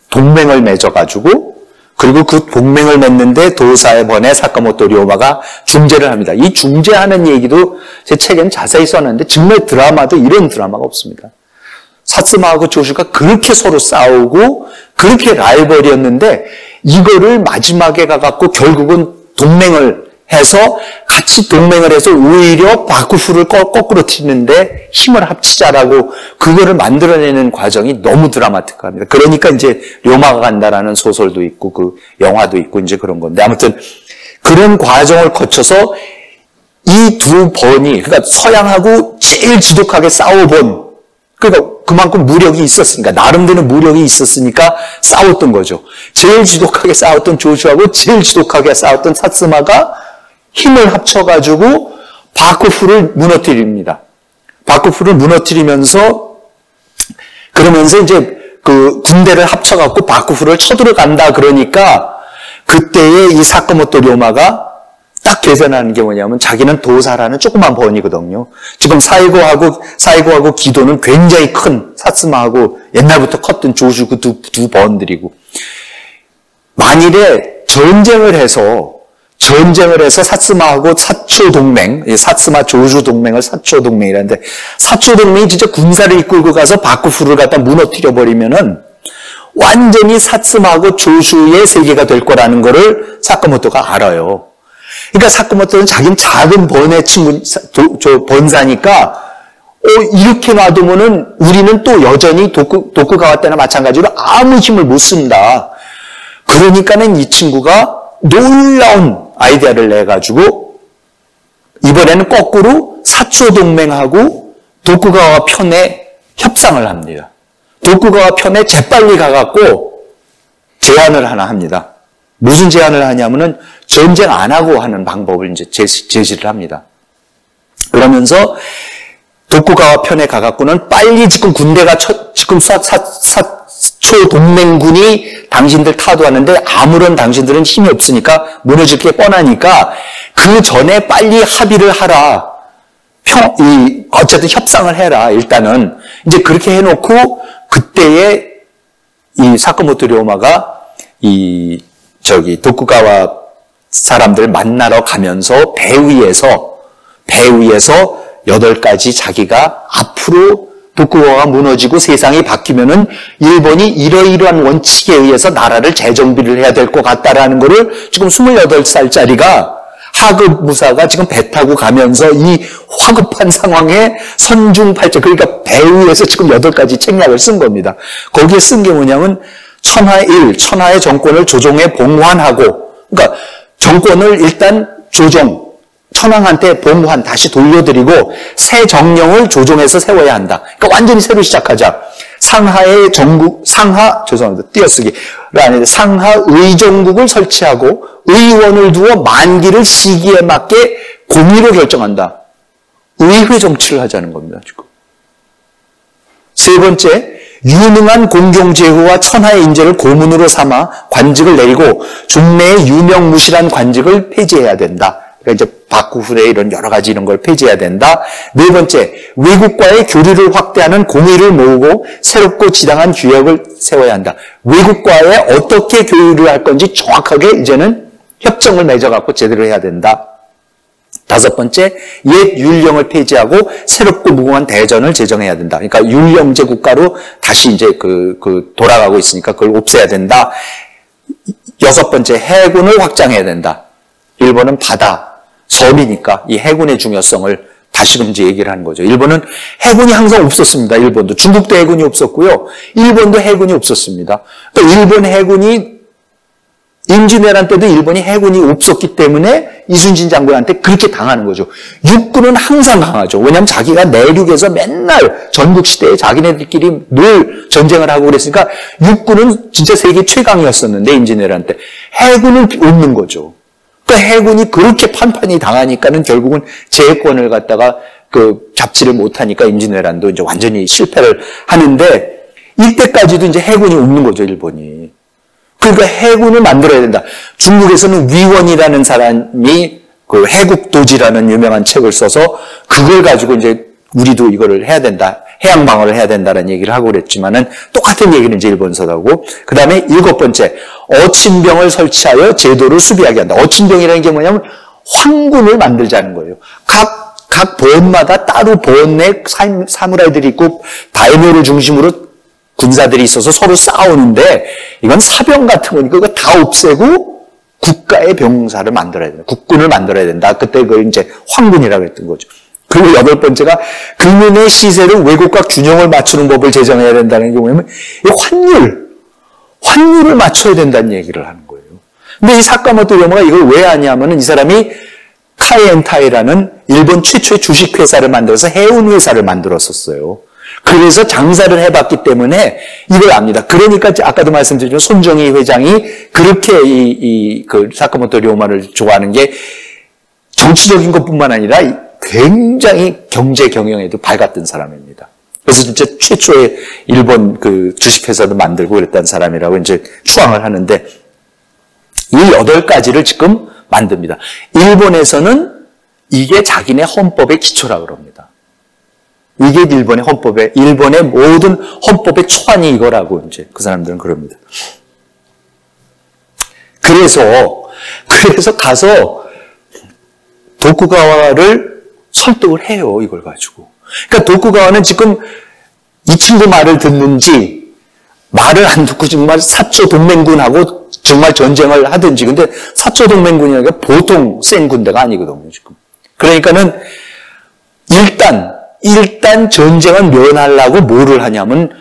동맹을 맺어가지고, 그리고 그 동맹을 맺는데 도사의 번에 사카모토 료마가 중재를 합니다. 이 중재하는 얘기도 제 책에는 자세히 써놨는데 정말 드라마도 이런 드라마가 없습니다. 사스마하고 조슈가 그렇게 서로 싸우고 그렇게 라이벌이었는데 이거를 마지막에 가갖고 결국은 동맹을 해서 같이 동맹을 해서 오히려 바쿠프를 거꾸로 튀는데 힘을 합치자라고 그거를 만들어내는 과정이 너무 드라마틱합니다. 그러니까 이제 료마가 간다라는 소설도 있고 그 영화도 있고 이제 그런 건데, 아무튼 그런 과정을 거쳐서 이 두 번이, 그러니까 서양하고 제일 지독하게 싸워본, 그러니까 그만큼 무력이 있었으니까, 나름대로 무력이 있었으니까 싸웠던 거죠. 제일 지독하게 싸웠던 조슈하고 제일 지독하게 싸웠던 사스마가 힘을 합쳐가지고 바쿠프를 무너뜨립니다. 바쿠프를 무너뜨리면서, 그러면서 이제 그 군대를 합쳐갖고 바쿠프를 쳐들어간다 그러니까 그때에 이 사카모토 료마가 딱 계산하는 게 뭐냐면 자기는 도사라는 조그만 번이거든요. 지금 사이고하고 기도는 굉장히 큰 사스마하고 옛날부터 컸던 조주 그 두 번들이고, 만일에 전쟁을 해서 사스마하고 사초 동맹, 사스마 조주 동맹을 사초 동맹이라는데, 사초 동맹이 진짜 군사를 이끌고 가서 바쿠프를 갖다 무너뜨려 버리면은 완전히 사스마하고 조주의 세계가 될 거라는 거를 사카모토가 알아요. 그러니까 사카모토는 자기는 작은 번의 번사니까 이렇게 놔두면은 우리는 또 여전히 도쿠가와 때나 마찬가지로 아무 힘을 못 쓴다. 그러니까는 이 친구가 놀라운 아이디어를 내가지고 이번에는 거꾸로 사초 동맹하고 도쿠가와 편에 협상을 합니다. 도쿠가와 편에 재빨리 가갖고 제안을 하나 합니다. 무슨 제안을 하냐면은 전쟁 안 하고 하는 방법을 이제 제시를 합니다. 그러면서 도쿠가와 편에 가갖고는 빨리 지금 군대가 지금 사초 동맹군이 당신들 타도하는데 아무런 당신들은 힘이 없으니까 무너질 게 뻔하니까 그 전에 빨리 합의를 하라. 어쨌든 협상을 해라. 일단은 이제 그렇게 해놓고 그때에 이 사카모토 료마가 도쿠가와 사람들 만나러 가면서 배 위에서 8가지 자기가 앞으로 도쿠가와 무너지고 세상이 바뀌면은 일본이 이러이러한 원칙에 의해서 나라를 재정비를 해야 될 것 같다라는 거를 지금 28살짜리가 하급 무사가 지금 배 타고 가면서 이 화급한 상황에 선중팔자, 그러니까 배 위에서 지금 8가지 책략을 쓴 겁니다. 거기에 쓴 게 뭐냐면 천하의 정권을 조정에 봉환하고, 그러니까 정권을 일단 천황한테 봉환 다시 돌려드리고 새 정령을 조정해서 세워야 한다. 그러니까 완전히 새로 시작하자. 상하 의정국을 설치하고 의원을 두어 만기를 시기에 맞게 공의로 결정한다. 의회 정치를 하자는 겁니다, 지금. 세 번째, 유능한 공경제후와 천하의 인재를 고문으로 삼아 관직을 내리고 종래의 유명무실한 관직을 폐지해야 된다. 그러니까 이제 바쿠후레 이런 여러 가지 이런 걸 폐지해야 된다. 네 번째, 외국과의 교류를 확대하는 공의를 모으고 새롭고 지당한 규약을 세워야 한다. 외국과의 어떻게 교류를 할 건지 정확하게 이제는 협정을 맺어갖고 제대로 해야 된다. 다섯 번째, 옛 율령을 폐지하고 새롭고 무궁한 대전을 제정해야 된다. 그러니까 율령제 국가로 다시 이제 돌아가고 있으니까 그걸 없애야 된다. 여섯 번째, 해군을 확장해야 된다. 일본은 바다, 섬이니까 이 해군의 중요성을 다시금 이제 얘기를 하는 거죠. 일본은 해군이 항상 없었습니다. 일본도. 중국도 해군이 없었고요. 일본도 해군이 없었습니다. 그러니까 일본 해군이 임진왜란 때도 일본이 해군이 없었기 때문에 이순신 장군한테 그렇게 당하는 거죠. 육군은 항상 강하죠. 왜냐하면 자기가 내륙에서 맨날 전국시대에 자기네들끼리 늘 전쟁을 하고 그랬으니까 육군은 진짜 세계 최강이었었는데 임진왜란 때 해군은 없는 거죠. 그러니까 해군이 그렇게 판판이 당하니까는 결국은 제해권을 갖다가 잡지를 못하니까 임진왜란도 이제 완전히 실패를 하는데 이때까지도 이제 해군이 없는 거죠, 일본이. 그러니까 해군을 만들어야 된다. 중국에서는 위원이라는 사람이 해국도지라는 유명한 책을 써서 그걸 가지고 이제 우리도 이거를 해야 된다. 해양 방어를 해야 된다는 얘기를 하고 그랬지만은 똑같은 얘기는 이제 일본서도 하고. 그 다음에 일곱 번째, 어친병을 설치하여 제도를 수비하게 한다. 어친병이라는 게 뭐냐면 황군을 만들자는 거예요. 각 번마다 따로 번 내 사무라이들이 있고 다이묘를 중심으로 군사들이 있어서 서로 싸우는데 이건 사병 같은 거니까 그거 다 없애고 국가의 병사를 만들어야 된다. 국군을 만들어야 된다. 그때 그걸 이제 황군이라고 했던 거죠. 그리고 여덟 번째가 금은의 시세를 외국과 균형을 맞추는 법을 제정해야 된다는 게 뭐냐면 환율을 맞춰야 된다는 얘기를 하는 거예요. 근데 이 사카모토 료마가 이걸 왜 하냐면은 이 사람이 카이엔타이라는 일본 최초의 주식회사를 만들어서 해운회사를 만들었었어요. 그래서 장사를 해봤기 때문에 이걸 압니다. 그러니까 아까도 말씀드렸지만 손정희 회장이 그렇게 사카모토 료마를 좋아하는 게 정치적인 것뿐만 아니라 굉장히 경제 경영에도 밝았던 사람입니다. 그래서 진짜 최초의 일본 주식회사도 만들고 그랬던 사람이라고 이제 추앙을 하는데 이 8가지를 지금 만듭니다. 일본에서는 이게 자기네 헌법의 기초라고 그럽니다. 이게 일본의 모든 헌법의 초안이 이거라고 이제 그 사람들은 그럽니다. 그래서 가서 도쿠가와를 설득을 해요, 이걸 가지고. 그러니까 도쿠가와는 지금 이 친구 말을 듣는지, 말을 안 듣고 정말 사초 동맹군하고 정말 전쟁을 하든지. 근데 사초 동맹군이라는 게 보통 센 군대가 아니거든요, 지금. 그러니까는 일단 전쟁을 면하려고 뭐를 하냐면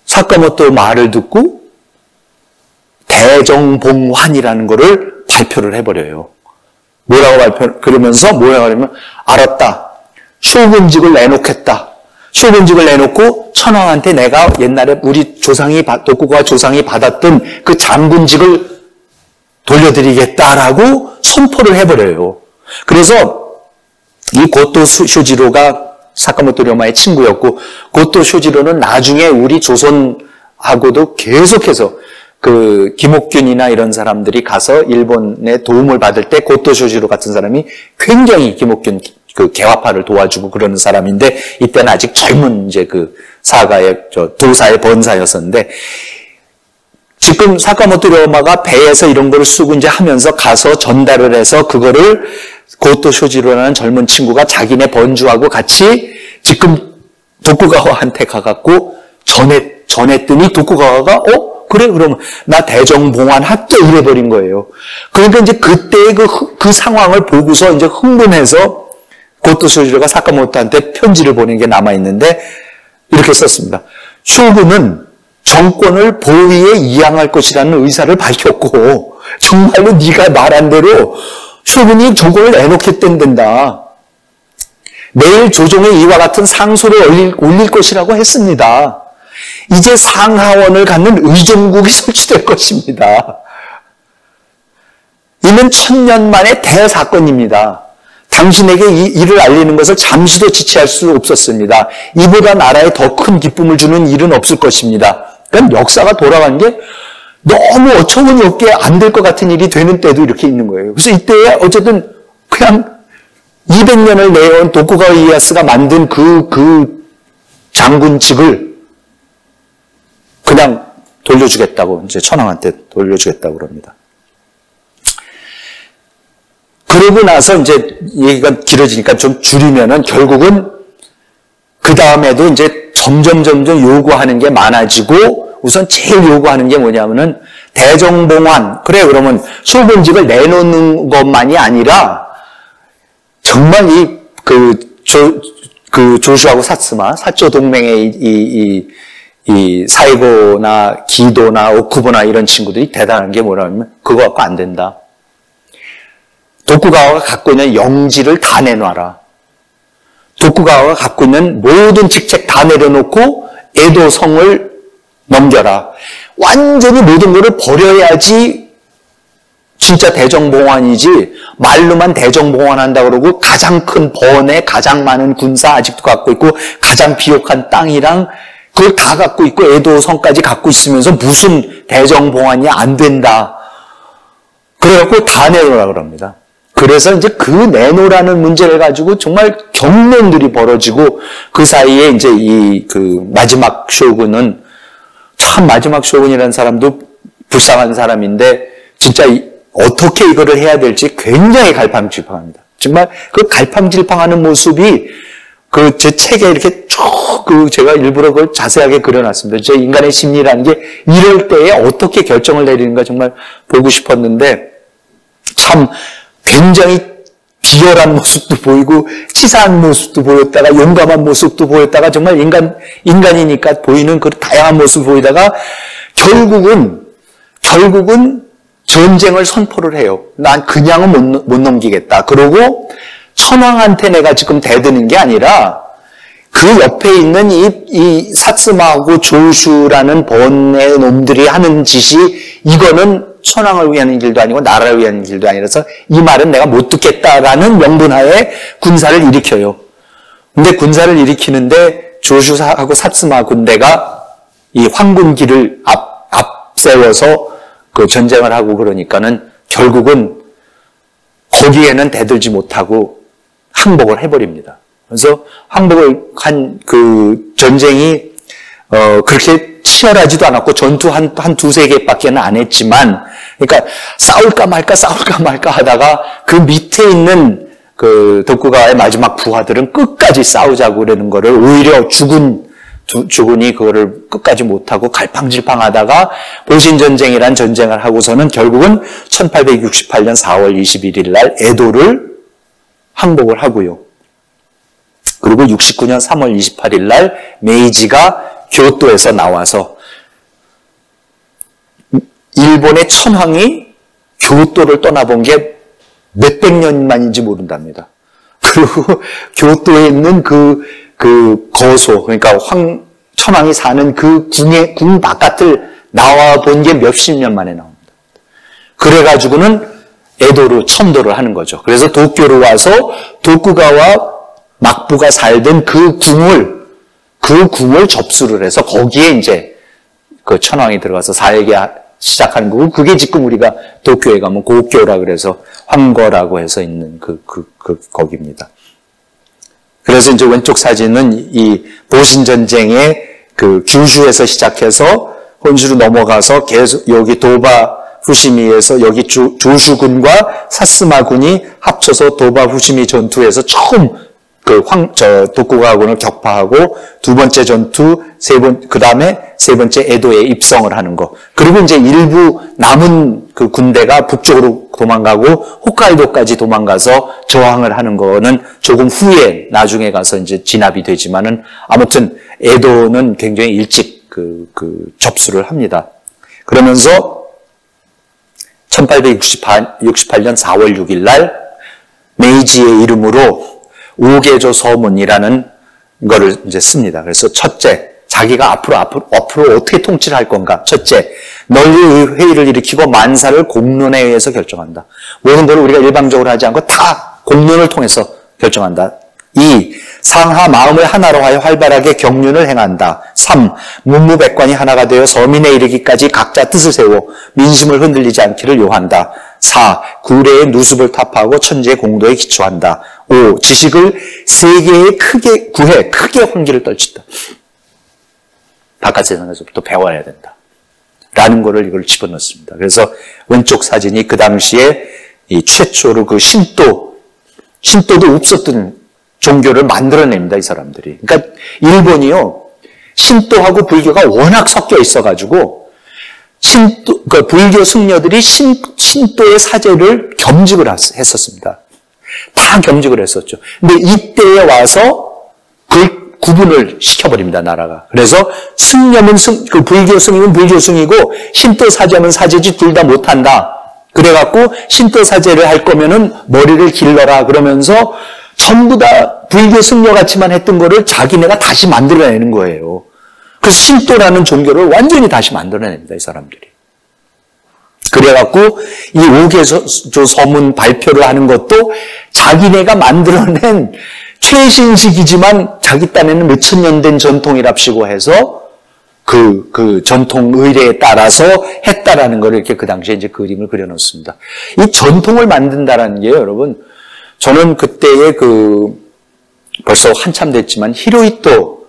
사카모토 말을 듣고 대정봉환이라는 거를 발표를 해버려요. 그러면서 뭐라고 하냐면, 알았다. 쇼군직을 내놓겠다. 쇼군직을 내놓고 천황한테 내가 옛날에 우리 도쿠가와 조상이 받았던 그 장군직을 돌려드리겠다라고 선포를 해버려요. 그래서 이 고토 쇼지로가 사카모토 료마의 친구였고, 고토 쇼지로는 나중에 우리 조선하고도 계속해서 그 김옥균이나 이런 사람들이 가서 일본에 도움을 받을 때 고토 쇼지로 같은 사람이 굉장히 김옥균 그 개화파를 도와주고 그러는 사람인데, 이때는 아직 젊은 이제 그 도사의 번사였었는데, 지금 사카모토 료마가 배에서 이런 거를 쓰고 이제 하면서 가서 전달을 해서 그거를 고토 쇼지로라는 젊은 친구가 자기네 번주하고 같이 지금 도쿠가와한테 가갖고 전했더니 도쿠가와가 그래 그러면 나 대정봉환 할게 이래버린 거예요. 그러니까 이제 그때의 그 상황을 보고서 이제 흥분해서 고토 쇼지로가 사카모토한테 편지를 보낸 게 남아 있는데 이렇게 썼습니다. 쇼군은 정권을 보위에 이양할 것이라는 의사를 밝혔고, 정말로 네가 말한 대로 쇼군이 정권을 내놓겠댄다. 내일 조정에 이와 같은 상소를 올릴 것이라고 했습니다. 이제 상하원을 갖는 의정국이 설치될 것입니다. 이는 1000년 만의 대사건입니다. 당신에게 이 일을 알리는 것을 잠시도 지체할 수 없었습니다. 이보다 나라에 더 큰 기쁨을 주는 일은 없을 것입니다. 그러니까 역사가 돌아간 게 너무 어처구니 없게 안 될 것 같은 일이 되는 때도 이렇게 있는 거예요. 그래서 이때에 어쨌든 그냥 200년을 내온 도쿠가와 이에야스가 만든 그 장군직을 그냥 돌려주겠다고, 이제 천황한테 돌려주겠다고 그럽니다. 그러고 나서 이제 얘기가 길어지니까 좀 줄이면은 결국은 그 다음에도 이제 점점 요구하는 게 많아지고, 우선 제일 요구하는 게 뭐냐면은 대정봉환. 그래, 그러면 쇼군직을 내놓는 것만이 아니라 정말 조슈하고 사초 동맹의 이 사이고나 기도나 오쿠보나 이런 친구들이 대단한 게 뭐라면 그거 갖고 안 된다. 도쿠가와가 갖고 있는 영지를 다 내놔라. 도쿠가와가 갖고 있는 모든 직책 다 내려놓고 에도성을 넘겨라. 완전히 모든 것을 버려야지 진짜 대정봉환이지, 말로만 대정봉환한다 그러고 가장 큰 번에 가장 많은 군사 아직도 갖고 있고 가장 비옥한 땅이랑 그걸 다 갖고 있고 에도성까지 갖고 있으면서 무슨 대정봉환이 안 된다. 그래갖고 다 내놓으라 그럽니다. 그래서 이제 그 내놓으라는 문제를 가지고 정말 경론들이 벌어지고, 그 사이에 이제 마지막 쇼군은, 참 마지막 쇼군이라는 사람도 불쌍한 사람인데 진짜 어떻게 이거를 해야 될지 굉장히 갈팡질팡합니다. 정말 그 갈팡질팡하는 모습이 제 책에 이렇게 쭉 제가 일부러 그걸 자세하게 그려놨습니다. 제 인간의 심리라는 게 이럴 때에 어떻게 결정을 내리는가 정말 보고 싶었는데, 참 굉장히 비열한 모습도 보이고 치사한 모습도 보였다가 용감한 모습도 보였다가 정말 인간이니까 보이는 그 다양한 모습을 보이다가 결국은 전쟁을 선포를 해요. 난 그냥은 못 넘기겠다. 그러고 천황한테 내가 지금 대드는 게 아니라 그 옆에 있는 이 사츠마하고 조슈라는 번의 놈들이 하는 짓이, 이거는 천황을 위한 길도 아니고 나라를 위한 길도 아니라서 이 말은 내가 못 듣겠다라는 명분하에 군사를 일으켜요. 근데 군사를 일으키는데 조슈하고 사츠마 군대가 이 황군기를 앞세워서 그 전쟁을 하고 그러니까는 결국은 거기에는 대들지 못하고 항복을 해버립니다. 그래서 항복을 한 그 전쟁이 그렇게 치열하지도 않았고 전투 한 두세 개밖에는 안 했지만, 그러니까 싸울까 말까 하다가 그 밑에 있는 그 독구가와의 마지막 부하들은 끝까지 싸우자고 그러는 거를 오히려 주군이 그거를 끝까지 못하고 갈팡질팡하다가 보신전쟁이란 전쟁을 하고서는 결국은 1868년 4월 21일 날 에도를 항복을 하고요. 그리고 69년 3월 28일 날 메이지가 교토에서 나와서 일본의 천황이 교토를 떠나본 게 몇백 년 만인지 모른답니다. 그리고 교토에 있는 그 거소, 그러니까 천황이 사는 그 궁 바깥을 나와본 게 몇십 년 만에 나옵니다. 그래가지고는 에도로 천도를 하는 거죠. 그래서 도쿄로 와서 도쿠가와 막부가 살던 그 궁을 접수를 해서 거기에 이제 그 천황이 들어가서 살게 시작하는 거고, 그게 지금 우리가 도쿄에 가면 고교라 그래서 황거라고 해서 있는 거기입니다. 그래서 이제 왼쪽 사진은 이 보신전쟁의 그 규슈에서 시작해서 혼주로 넘어가서 계속 여기 도바 후시미에서 여기 조슈군과 사스마군이 합쳐서 도바 후시미 전투에서 처음 독구가군을 격파하고 두 번째 전투, 그 다음에 세 번째 에도에 입성을 하는 거. 그리고 이제 일부 남은 그 군대가 북쪽으로 도망가고 홋카이도까지 도망가서 저항을 하는 거는 조금 후에 나중에 가서 이제 진압이 되지만은 아무튼 에도는 굉장히 일찍 접수를 합니다. 그러면서 1868년 4월 6일 날 메이지의 이름으로 오개조 서문이라는 거를 이제 씁니다. 그래서 첫째, 자기가 앞으로 어떻게 통치를 할 건가. 첫째, 널리 회의를 일으키고 만사를 공론에 의해서 결정한다. 모든 걸 우리가 일방적으로 하지 않고 다 공론을 통해서 결정한다. 2. 상하 마음을 하나로 하여 활발하게 경륜을 행한다. 3. 문무백관이 하나가 되어 서민에 이르기까지 각자 뜻을 세워 민심을 흔들리지 않기를 요한다. 4. 구례의 누습을 타파하고 천지의 공도에 기초한다. 5. 지식을 세계에 크게 구해 크게 환기를 떨친다. 바깥 세상에서부터 배워야 된다. 라는 거를 이걸 집어넣습니다. 그래서 왼쪽 사진이 그 당시에 이 최초로 그 신도도 없었던 종교를 만들어냅니다, 이 사람들이. 그러니까 일본이요, 신도하고 불교가 워낙 섞여 있어가지고 불교 승려들이 신도의 사제를 겸직을 했었습니다. 다 겸직을 했었죠. 근데 이때에 와서 그걸 구분을 시켜버립니다, 나라가. 그래서 승려면 불교 승이면 불교 승이고 신도 사제면 사제지 둘 다 못한다. 그래갖고 신도 사제를 할 거면은 머리를 길러라 그러면서 전부 다 불교 승려 같이만 했던 거를 자기네가 다시 만들어내는 거예요. 그래서 신도라는 종교를 완전히 다시 만들어냅니다, 이 사람들이. 그래갖고 이 오개조 서문 발표를 하는 것도 자기네가 만들어낸 최신식이지만 자기 딴에는 몇천 년 된 전통이랍시고 해서 그 전통 의례에 따라서 했다라는 걸 이렇게 그 당시에 이제 그림을 그려놓습니다. 이 전통을 만든다라는 게 여러분, 저는 그때에 벌써 한참 됐지만 히로히토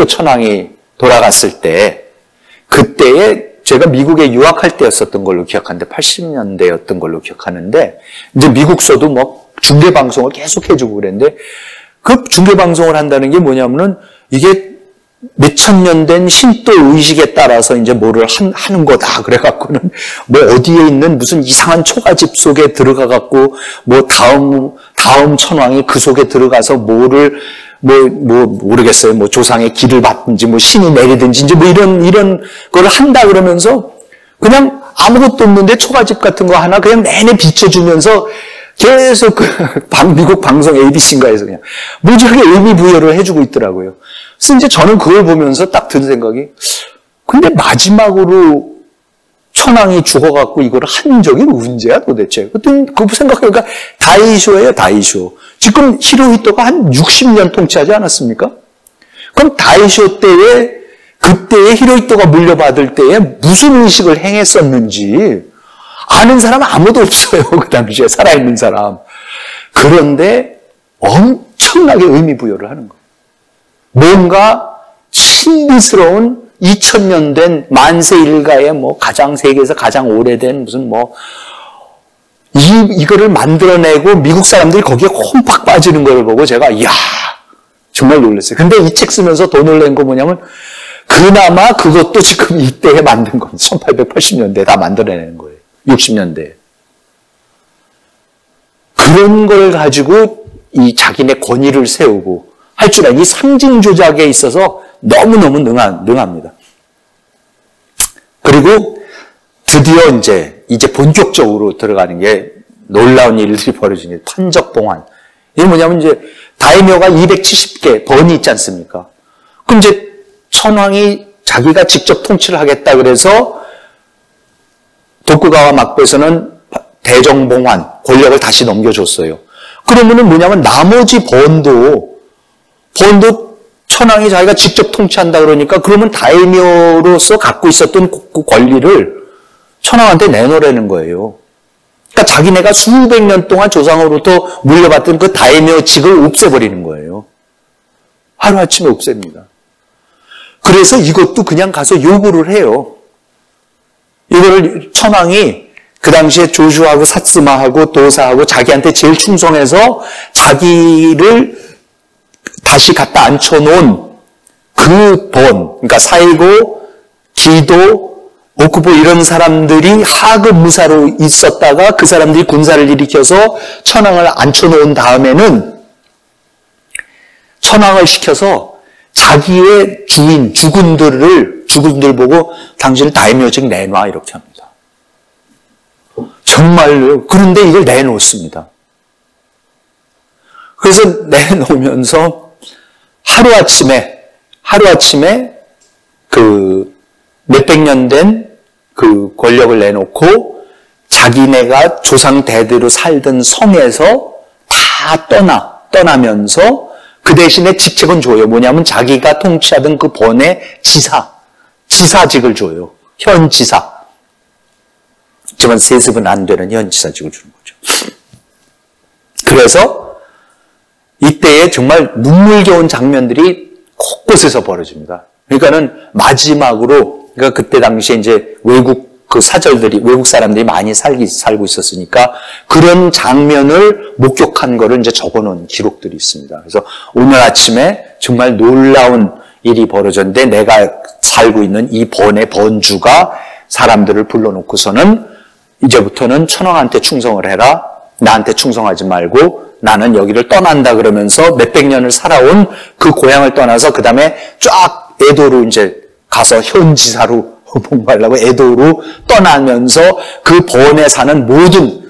천황이 돌아갔을 때, 그때에 제가 미국에 유학할 때였었던 걸로 기억하는데 80년대였던 걸로 기억하는데, 이제 미국서도 뭐 중계방송을 계속 해주고 그랬는데, 그 중계방송을 한다는 게 뭐냐면은 이게 몇천 년 된 신도 의식에 따라서 이제 뭐를 하는 거다. 그래갖고는 뭐 어디에 있는 무슨 이상한 초가집 속에 들어가갖고 뭐 다음 천왕이 그 속에 들어가서 뭐를 모르겠어요. 뭐 조상의 길을 받든지 뭐 신이 내리든지 이제 뭐 이런 거를 한다 그러면서 그냥 아무것도 없는데 초가집 같은 거 하나 그냥 내내 비춰주면서 계속 미국 방송 ABC인가에서 그냥 무지하게 의미 부여를 해주고 있더라고요. 그래서 이제 저는 그걸 보면서 딱 든 생각이, 근데 마지막으로 천황이 죽어갖고 이걸 한 적이 언제야 도대체? 그때 그 생각해보니까 다이쇼예요, 다이쇼. 지금 히로히토가 한 60년 통치하지 않았습니까? 그럼 다이쇼 때에, 그때에 히로히토가 물려받을 때에 무슨 의식을 행했었는지 아는 사람 아무도 없어요. 그 당시에 살아있는 사람. 그런데 엄청나게 의미 부여를 하는 거예요. 뭔가 신비스러운 2000년 된 만세 일가의 뭐 세계에서 가장 오래된 무슨 이거를 만들어내고 미국 사람들이 거기에 홈팍 빠지는 걸 보고 제가 이야 정말 놀랐어요. 근데 이 책 쓰면서 더 놀란 거 뭐냐면 그나마 그것도 지금 이때에 만든 겁니다. 1880년대에 다 만들어내는 거예요. 60년대에. 그런 걸 가지고 이 자기네 권위를 세우고 할 줄 아는 이 상징 조작에 있어서 너무너무 능합니다. 그리고 드디어 이제 본격적으로 들어가는 게 놀라운 일들이 벌어지는 게 판적봉환. 이게 뭐냐면 이제 다이묘가 270개 번이 있지 않습니까? 그럼 이제 천황이 자기가 직접 통치를 하겠다 그래서 도쿠가와 막부에서는 대정봉환 권력을 다시 넘겨줬어요. 그러면은 뭐냐면 나머지 번도 천황이 자기가 직접 통치한다 그러니까 그러면 다이묘로서 갖고 있었던 그 권리를 천황한테 내놓으라는 거예요. 그러니까 자기네가 수백 년 동안 조상으로부터 물려받던 그 다이묘직을 없애버리는 거예요. 하루아침에 없앱니다. 그래서 이것도 그냥 가서 요구를 해요. 이거를 천황이 그 당시에 조슈아하고 사츠마하고 도사하고 자기한테 제일 충성해서 자기를 다시 갖다 앉혀놓은 그 그러니까 사이고, 기도, 오쿠보 이런 사람들이 하급 무사로 있었다가 그 사람들이 군사를 일으켜서 천황을 앉혀놓은 다음에는 천황을 시켜서 자기의 주인, 주군들 보고 당신을 다이묘직 내놔 이렇게 합니다. 정말요. 그런데 이걸 내놓습니다. 그래서 내놓으면서 하루아침에 그 몇백 년 된 그 권력을 내놓고 자기네가 조상 대대로 살던 성에서 다 떠나면서 그 대신에 직책은 줘요. 뭐냐면 자기가 통치하던 그 번의 지사직을 줘요. 현지사. 하지만 세습은 안 되는 현지사직을 주는 거죠. 그래서 이때에 정말 눈물겨운 장면들이 곳곳에서 벌어집니다. 그러니까는 마지막으로, 그러니까 그때 당시에 이제 외국 사람들이 많이 살고 있었으니까 그런 장면을 목격한 거를 이제 적어놓은 기록들이 있습니다. 그래서 오늘 아침에 정말 놀라운 일이 벌어졌는데 내가 살고 있는 이 번의 번주가 사람들을 불러놓고서는 이제부터는 천황한테 충성을 해라. 나한테 충성하지 말고 나는 여기를 떠난다 그러면서 몇백 년을 살아온 그 고향을 떠나서 그 다음에 쫙 에도로 이제 가서 현지사로 복무하려고 에도로 떠나면서 그 번에 사는 모든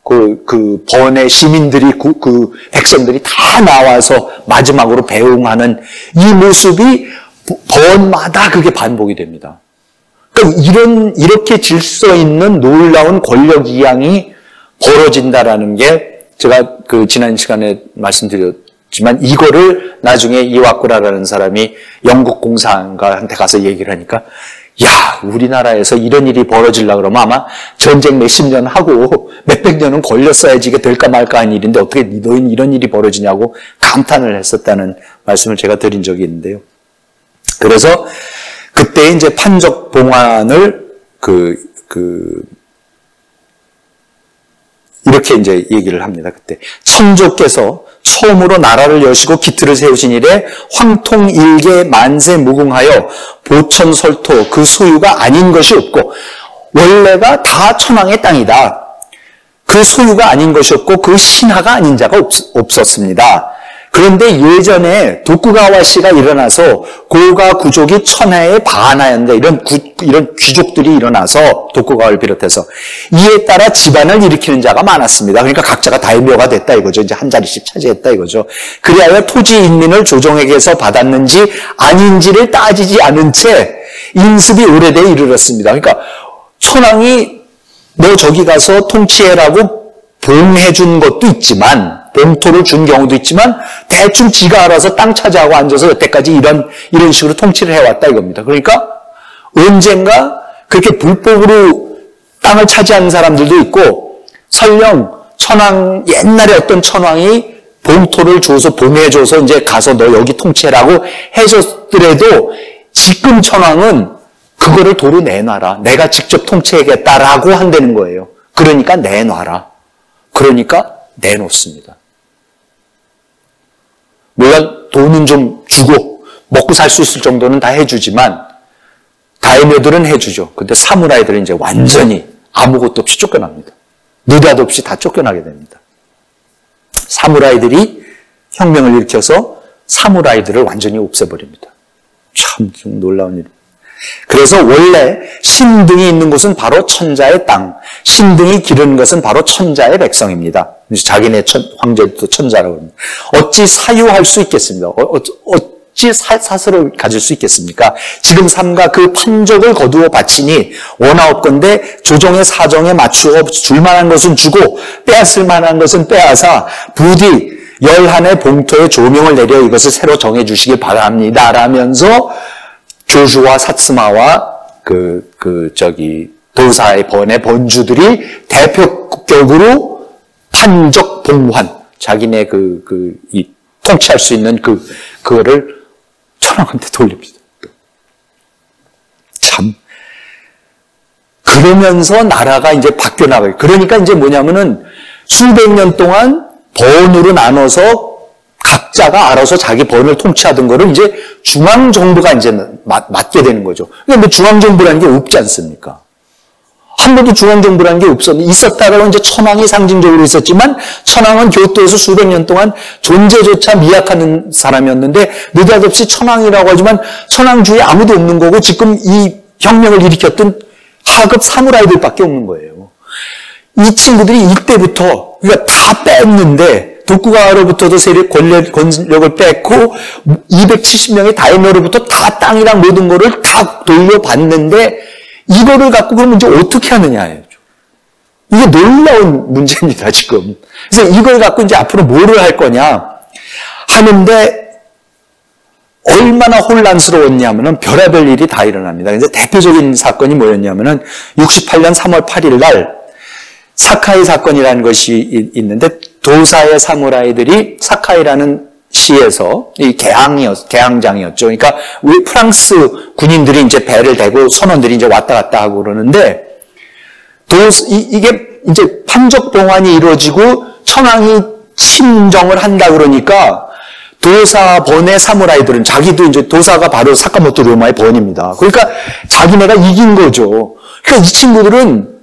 그 번의 시민들이 그 백성들이 다 나와서 마지막으로 배웅하는 이 모습이 번마다 그게 반복이 됩니다. 그러니까 이렇게 질서 있는 놀라운 권력 이양이 벌어진다라는 게 제가 그 지난 시간에 말씀드렸지만 이거를 나중에 이와쿠라라는 사람이 영국 공사관한테 가서 얘기를 하니까 야, 우리나라에서 이런 일이 벌어지려고 그러면 아마 전쟁 몇십 년 하고 몇백 년은 걸렸어야지 이게 될까 말까 하는 일인데 어떻게 너희는 이런 일이 벌어지냐고 감탄을 했었다는 말씀을 제가 드린 적이 있는데요. 그래서 그때 이제 판적봉환을 이렇게 이제 얘기를 합니다. 그때 천조께서 처음으로 나라를 여시고 기틀을 세우신 이래 황통일개 만세 무궁하여 보천설토 그 소유가 아닌 것이 없고 원래가 다 천황의 땅이다. 그 소유가 아닌 것이 없고 그 신하가 아닌 자가 없었습니다. 그런데 예전에 도쿠가와 씨가 일어나서 고가 구족이 천하에 반하였는데 이런 귀족들이 일어나서 도쿠가와를 비롯해서 이에 따라 집안을 일으키는 자가 많았습니다. 그러니까 각자가 다이묘가 됐다 이거죠. 이제 한 자리씩 차지했다 이거죠. 그리하여 토지 인민을 조정에게서 받았는지 아닌지를 따지지 않은 채 인습이 오래되어 이르렀습니다. 그러니까 천황이 너 저기 가서 통치해라고 봉해준 것도 있지만 봉토를 준 경우도 있지만 대충 지가 알아서 땅 차지하고 앉아서 여태까지 이런 식으로 통치를 해왔다 이겁니다. 그러니까 언젠가 그렇게 불법으로 땅을 차지하는 사람들도 있고, 설령 옛날에 어떤 천황이 봉토를 줘서 보내줘서 이제 가서 너 여기 통치해라고 해줬더라도 지금 천황은 그거를 도로 내놔라. 내가 직접 통치하겠다라고 한다는 거예요. 그러니까 내놔라. 그러니까 내놓습니다. 물론 돈은 좀 주고 먹고 살 수 있을 정도는 다 해주지만 다이묘들은 해주죠. 근데 사무라이들은 이제 완전히 아무것도 없이 쫓겨납니다. 느닷없이 다 쫓겨나게 됩니다. 사무라이들이 혁명을 일으켜서 사무라이들을 완전히 없애버립니다. 참 놀라운 일. 그래서 원래 신등이 있는 곳은 바로 천자의 땅, 신등이 기르는 것은 바로 천자의 백성입니다. 자기네 황제도 천자라고 합니다. 어찌 사유할 수 있겠습니까? 어찌 사슬을 가질 수 있겠습니까? 지금 삼가 그 판적을 거두어 바치니 원하옵건대 조정의 사정에 맞추어 줄만한 것은 주고 빼앗을 만한 것은 빼앗아 부디 열한의 봉토에 조명을 내려 이것을 새로 정해 주시길 바랍니다. 라면서 조슈아 사츠마와 도사의 번주들이 대표격으로 판적 봉환, 자기네 이 통치할 수 있는 그거를 천황한테 돌립니다. 참. 그러면서 나라가 이제 바뀌어 나가요. 그러니까 이제 뭐냐면은 수백 년 동안 번으로 나눠서 각자가 알아서 자기 번을 통치하던 거를 이제 중앙정부가 이제 맡게 되는 거죠. 근데 중앙정부라는 게 없지 않습니까? 한 번도 중앙정부라는 게 있었다가 이제 천황이 상징적으로 있었지만 천황은 교토에서 수백 년 동안 존재조차 미약한 사람이었는데 느닷없이 천황이라고 하지만 천황 주위에 아무도 없는 거고 지금 이 혁명을 일으켰던 하급 사무라이들밖에 없는 거예요. 이 친구들이 이때부터 그러니까 다 뺐는데 도쿠가와로부터도 권력을 뺐고 270명의 다이묘로부터 다 땅이랑 모든 거를 다 돌려받는데 이거를 갖고 그러면 이제 어떻게 하느냐예요. 이게 놀라운 문제입니다, 지금. 그래서 이걸 갖고 이제 앞으로 뭐를 할 거냐 하는데 얼마나 혼란스러웠냐면은 별의별 일이 다 일어납니다. 그래서 대표적인 사건이 뭐였냐면은 68년 3월 8일 날 사카이 사건이라는 것이 있는데 도사의 사무라이들이 사카이라는 시에서 이 개항장이었죠. 그러니까 우리 프랑스 군인들이 이제 배를 대고 선원들이 이제 왔다 갔다 하고 그러는데 이게 이제 판적 봉환이 이루어지고 천황이 침정을 한다 그러니까 도사 번의 사무라이들은 자기도 이제 도사가 바로 사카모토 료마의 번입니다. 그러니까 자기네가 이긴 거죠. 그러니까 이 친구들은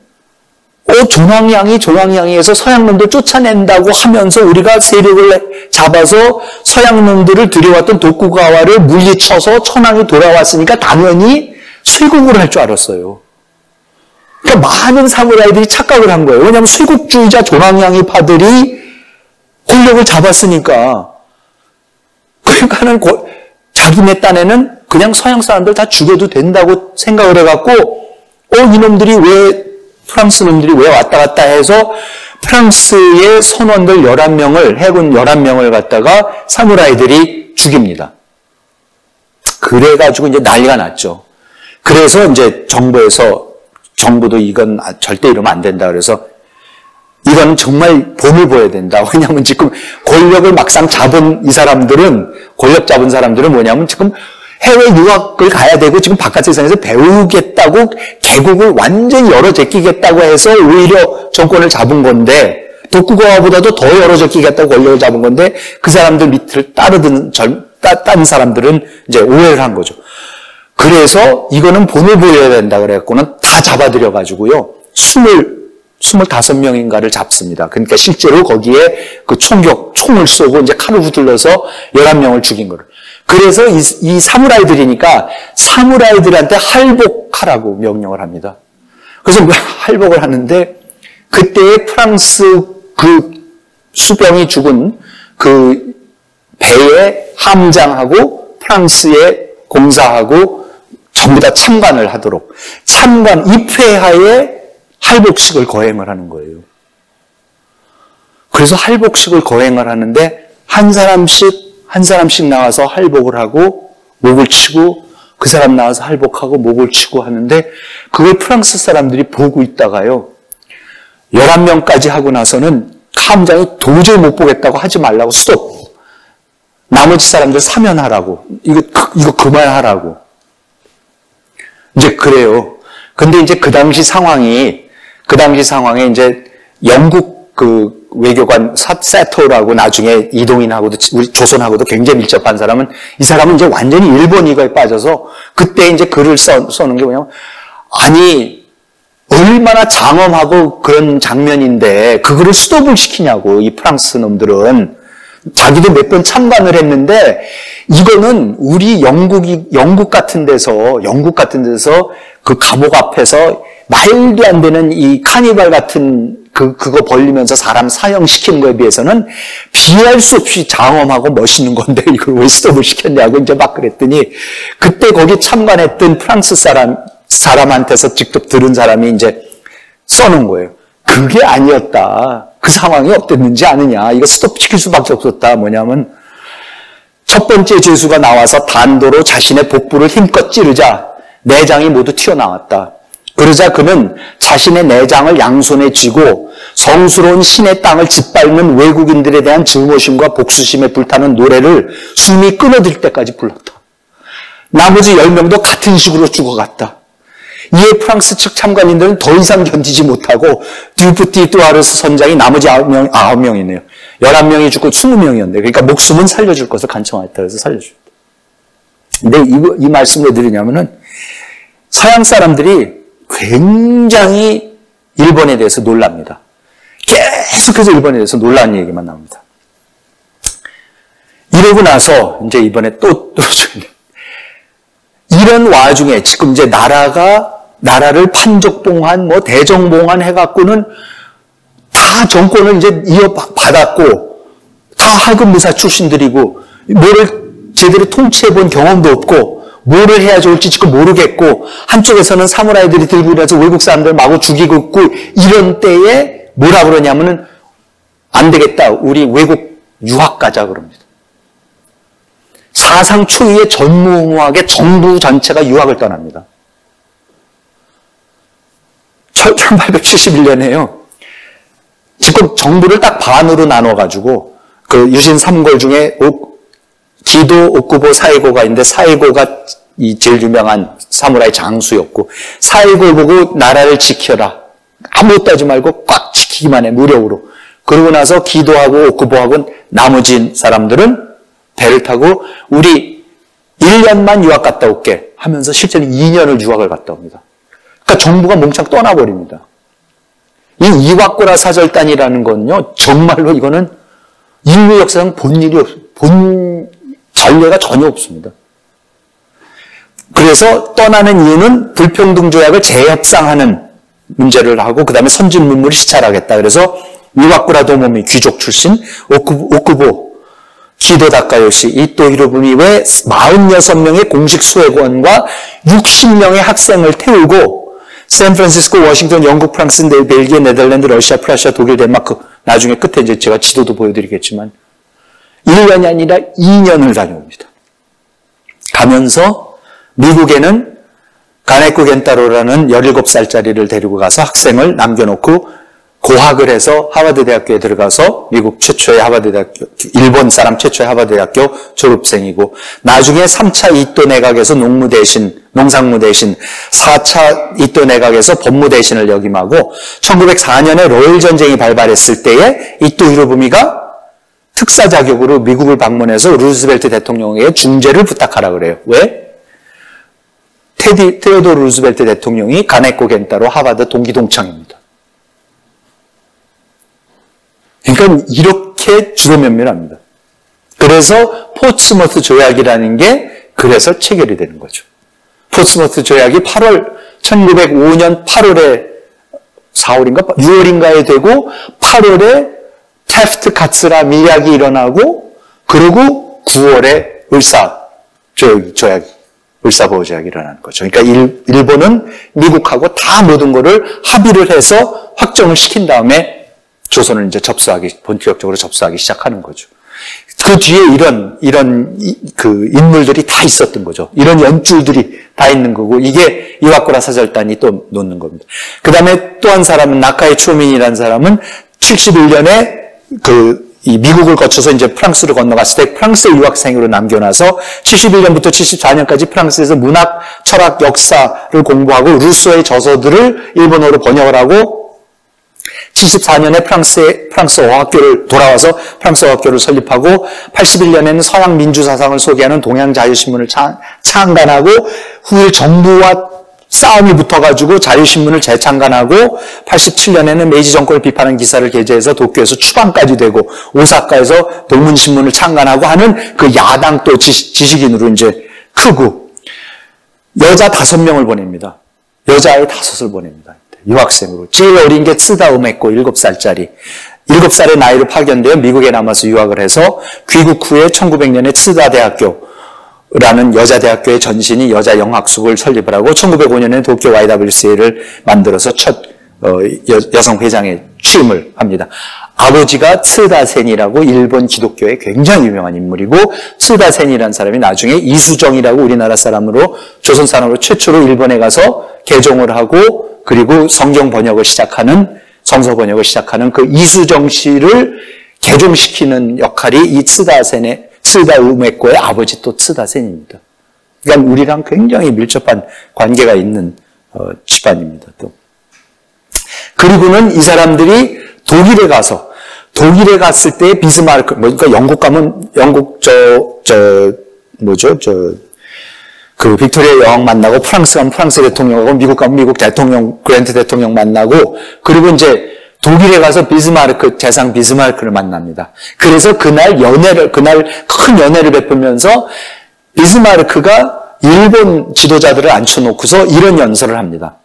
조왕양이에서 서양놈들 쫓아낸다고 하면서 우리가 세력을 잡아서 서양놈들을 들여왔던 도쿠가와를 물리쳐서 천황이 돌아왔으니까 당연히 쇄국을 할 줄 알았어요. 그러니까 많은 사무라이들이 착각을 한 거예요. 왜냐하면 쇄국주의자 조왕양이 파들이 권력을 잡았으니까. 그러니까는 자기네 딴에는 그냥 서양 사람들 다 죽여도 된다고 생각을 해갖고 이놈들이 프랑스 놈들이 왜 왔다 갔다 해서 프랑스의 선원들 11명을, 해군 11명을 갖다가 사무라이들이 죽입니다. 그래가지고 이제 난리가 났죠. 그래서 이제 정부도 이건 절대 이러면 안 된다. 그래서 이건 정말 본을 보여야 된다. 왜냐하면 지금 권력 잡은 사람들은 뭐냐면 지금 해외 유학을 가야 되고 지금 바깥 세상에서 배우겠다고 개국을 완전히 열어제끼겠다고 해서 오히려 정권을 잡은 건데 도쿠가와보다도 더 열어제끼겠다고 권력을 잡은 건데 그 사람들 밑을 딴 사람들은 이제 오해를 한 거죠. 그래서 이거는 본을 보여야 된다 그래갖고는 다 잡아들여가지고요. 25명인가를 잡습니다. 그러니까 실제로 거기에 그 총을 쏘고 이제 칼을 휘둘러서 11명을 죽인 거를. 그래서 이 사무라이들이니까 사무라이들한테 할복하라고 명령을 합니다. 그래서 할복을 하는데 그때의 프랑스 그 수병이 죽은 그 배의 함장하고 프랑스의 공사하고 전부 다 참관을 하도록 입회하에 할복식을 거행을 하는 거예요. 그래서 할복식을 거행을 하는데 한 사람씩 나와서 할복을 하고 목을 치고 그 사람 나와서 할복하고 목을 치고 하는데 그걸 프랑스 사람들이 보고 있다가요. 11명까지 하고 나서는 함장이 도저히 못 보겠다고 하지 말라고 스톱. 나머지 사람들 사면하라고. 이거 그만하라고. 이제 그래요. 근데 이제 그 당시 상황에 이제 영국 그 외교관 세터라고 나중에 이동인하고도 우리 조선하고도 굉장히 밀접한 사람은 이 사람은 이제 완전히 일본 이거에 빠져서 그때 이제 글을 써놓은 게 뭐냐면 아니 얼마나 장엄하고 그런 장면인데 그거를 스톱을 시키냐고 이 프랑스 놈들은 자기도 몇 번 참관을 했는데 이거는 우리 영국 같은 데서 그 감옥 앞에서 말도 안 되는 이 카니발 같은 그거 벌리면서 사람 사형시키는 거에 비해서는 비할 수 없이 장엄하고 멋있는 건데 이걸 왜 스톱을 시켰냐고 이제 막 그랬더니 그때 거기 참관했던 프랑스 사람한테서 직접 들은 사람이 이제 써놓은 거예요. 그게 아니었다. 그 상황이 어땠는지 아느냐. 이거 스톱시킬 수밖에 없었다. 뭐냐면 첫 번째 죄수가 나와서 단도로 자신의 복부를 힘껏 찌르자 내장이 모두 튀어나왔다. 그러자 그는 자신의 내장을 양손에 쥐고 성스러운 신의 땅을 짓밟는 외국인들에 대한 증오심과 복수심에 불타는 노래를 숨이 끊어질 때까지 불렀다. 나머지 10명도 같은 식으로 죽어갔다. 이에 프랑스 측 참관인들은 더 이상 견디지 못하고 듀프티 뚜아르스 선장이 나머지 9명이네요. 11명이 죽고 20명이었는데 그러니까 목숨은 살려줄 것을 간청하였다. 그래서 살려줬다. 근데 이 말씀을 왜 드리냐면은 서양 사람들이 굉장히 일본에 대해서 놀랍니다. 계속해서 일본에 대해서 놀라는 얘기만 나옵니다. 이러고 나서 이제 이번에 또 이런 와중에 지금 이제 나라를 판족봉한 대정봉한 해갖고는 다 정권을 이제 이어받았고 다 하급무사 출신들이고 뭐를 제대로 통치해본 경험도 없고 뭐를 해야 좋을지 지금 모르겠고 한쪽에서는 사무라이들이 들고 일어나서 외국 사람들 마구 죽이고 있고 이런 때에 뭐라 그러냐면은 안 되겠다. 우리 외국 유학 가자 그럽니다. 사상 초유의 전무후무하게 정부 전체가 유학을 떠납니다. 1871년에요. 지금 정부를 딱 반으로 나눠가지고 그 유신 3골 중에 기도, 오쿠보, 사이고가 있는데 사이고가 이 제일 유명한 사무라이 장수였고 사이고를 보고 나라를 지켜라. 아무것도 하지 말고 꽉 지키기만 해. 무력으로. 그러고 나서 기도하고 오쿠보하고 나머지 사람들은 배를 타고 우리 1년만 유학 갔다 올게 하면서 실제로 2년을 유학을 갔다 옵니다. 그러니까 정부가 몽창 떠나버립니다. 이 이와꾸라 사절단이라는 건요. 정말로 이거는 인류 역사상 본 전례가 전혀 없습니다. 그래서 떠나는 이유는 불평등 조약을 재협상하는 문제를 하고 그 다음에 선진 문물을 시찰하겠다. 그래서 이와꾸라 도모미 귀족 출신 오쿠보 기도 다카요시 이토 히로부미 외 46명의 공식 수행원과 60명의 학생을 태우고 샌프란시스코, 워싱턴, 영국, 프랑스, 벨기에, 네덜란드, 러시아, 프라시아, 독일, 덴마크 나중에 끝에 이제 제가 지도도 보여드리겠지만 1년이 아니라 2년을 다녀옵니다. 가면서 미국에는 가네코 겐타로라는 17살짜리를 데리고 가서 학생을 남겨놓고 고학을 해서 하버드 대학교에 들어가서 미국 최초의 하버드 대학교, 일본 사람 최초의 하버드 대학교 졸업생이고 나중에 3차 이토 내각에서 농상무 대신 4차 이토 내각에서 법무 대신을 역임하고 1904년에 로일 전쟁이 발발했을 때에 이토 히로부미가 특사 자격으로 미국을 방문해서 루즈벨트 대통령에게 중재를 부탁하라 그래요. 왜? 테오도르 루즈벨트 대통령이 가네코 겐타로 하버드 동기 동창입니다. 그러니까 이렇게 주로면밀합니다. 그래서 포츠머스 조약이라는 게 그래서 체결이 되는 거죠. 포츠머스 조약이 1905년 8월에 4월인가 6월인가에 되고 8월에 테프트 카츠라 밀약이 일어나고 그리고 9월에 을사보호조약이 일어나는 거죠. 그러니까 일본은 미국하고 다 모든 거를 합의를 해서 확정을 시킨 다음에 조선을 이제 본격적으로 접수하기 시작하는 거죠. 그 뒤에 그 인물들이 다 있었던 거죠. 이런 연줄들이 다 있는 거고, 이게 이와쿠라 사절단이 또 놓는 겁니다. 그 다음에 또 한 사람은, 나카이 초민이라는 사람은 71년에 이 미국을 거쳐서 이제 프랑스로 건너갔을 때 프랑스 유학생으로 남겨놔서 71년부터 74년까지 프랑스에서 문학, 철학, 역사를 공부하고 루소의 저서들을 일본어로 번역을 하고 74년에 프랑스 어학교를 돌아와서 프랑스 어학교를 설립하고 81년에는 서양 민주사상을 소개하는 동양자유신문을 창간하고 후일 정부와 싸움이 붙어가지고 자유신문을 재창간하고 87년에는 메이지 정권을 비판하는 기사를 게재해서 도쿄에서 추방까지 되고 오사카에서 동문신문을 창간하고 하는 그 야당 또 지식인으로 이제 크고 여자 5명을 보냅니다. 여자아이 5을 보냅니다. 유학생으로. 제일 어린 게 츠다 우메코 7살짜리. 7살의 나이로 파견되어 미국에 남아서 유학을 해서 귀국 후에 1900년에 츠다 대학교라는 여자대학교의 전신이 여자 영학숙을 설립을 하고 1905년에 도쿄 YWCA를 만들어서 첫 여성 회장에 취임을 합니다. 아버지가 츠다센이라고 일본 기독교의 굉장히 유명한 인물이고 츠다센이라는 사람이 나중에 이수정이라고 우리나라 사람으로 조선 사람으로 최초로 일본에 가서 개종을 하고 그리고 성경 번역을 시작하는 성서 번역을 시작하는 그 이수정 씨를 개종시키는 역할이 이 츠다 우메코의 아버지 또 츠다센입니다. 그러니까 우리랑 굉장히 밀접한 관계가 있는 집안입니다. 또 그리고는 이 사람들이 독일에 갔을 때 비스마르크, 그러니까 영국 가면 영국 그 빅토리아 여왕 만나고 프랑스 가면 프랑스 대통령하고 미국 가면 미국 대통령 그랜트 대통령 만나고 그리고 이제 독일에 가서 재상 비스마르크를 만납니다. 그래서 그날 큰 연회를 베풀면서 비스마르크가 일본 지도자들을 앉혀놓고서 이런 연설을 합니다.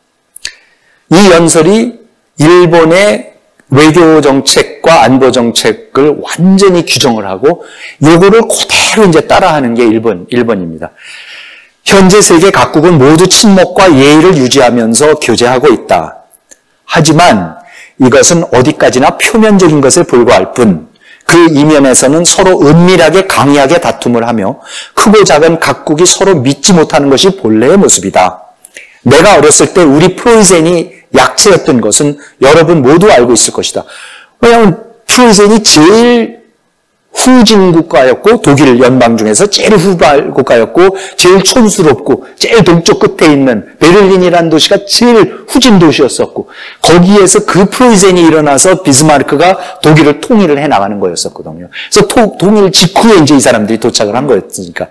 이 연설이 일본의 외교 정책과 안보 정책을 완전히 규정을 하고 요거를 그대로 이제 따라하는 게 일본입니다. 현재 세계 각국은 모두 친목과 예의를 유지하면서 교제하고 있다. 하지만 이것은 어디까지나 표면적인 것에 불과할 뿐 그 이면에서는 서로 은밀하게 강하게 다툼을 하며 크고 작은 각국이 서로 믿지 못하는 것이 본래의 모습이다. 내가 어렸을 때 우리 프로이센이 약체였던 것은 여러분 모두 알고 있을 것이다. 왜냐하면 프로이센이 제일 후진 국가였고 독일 연방 중에서 제일 후발 국가였고 제일 촌스럽고 제일 동쪽 끝에 있는 베를린이라는 도시가 제일 후진 도시였었고 거기에서 그 프로이센이 일어나서 비스마르크가 독일을 통일을 해나가는 거였었거든요. 그래서 통일 직후에 이제 이 사람들이 도착을 한 거였으니까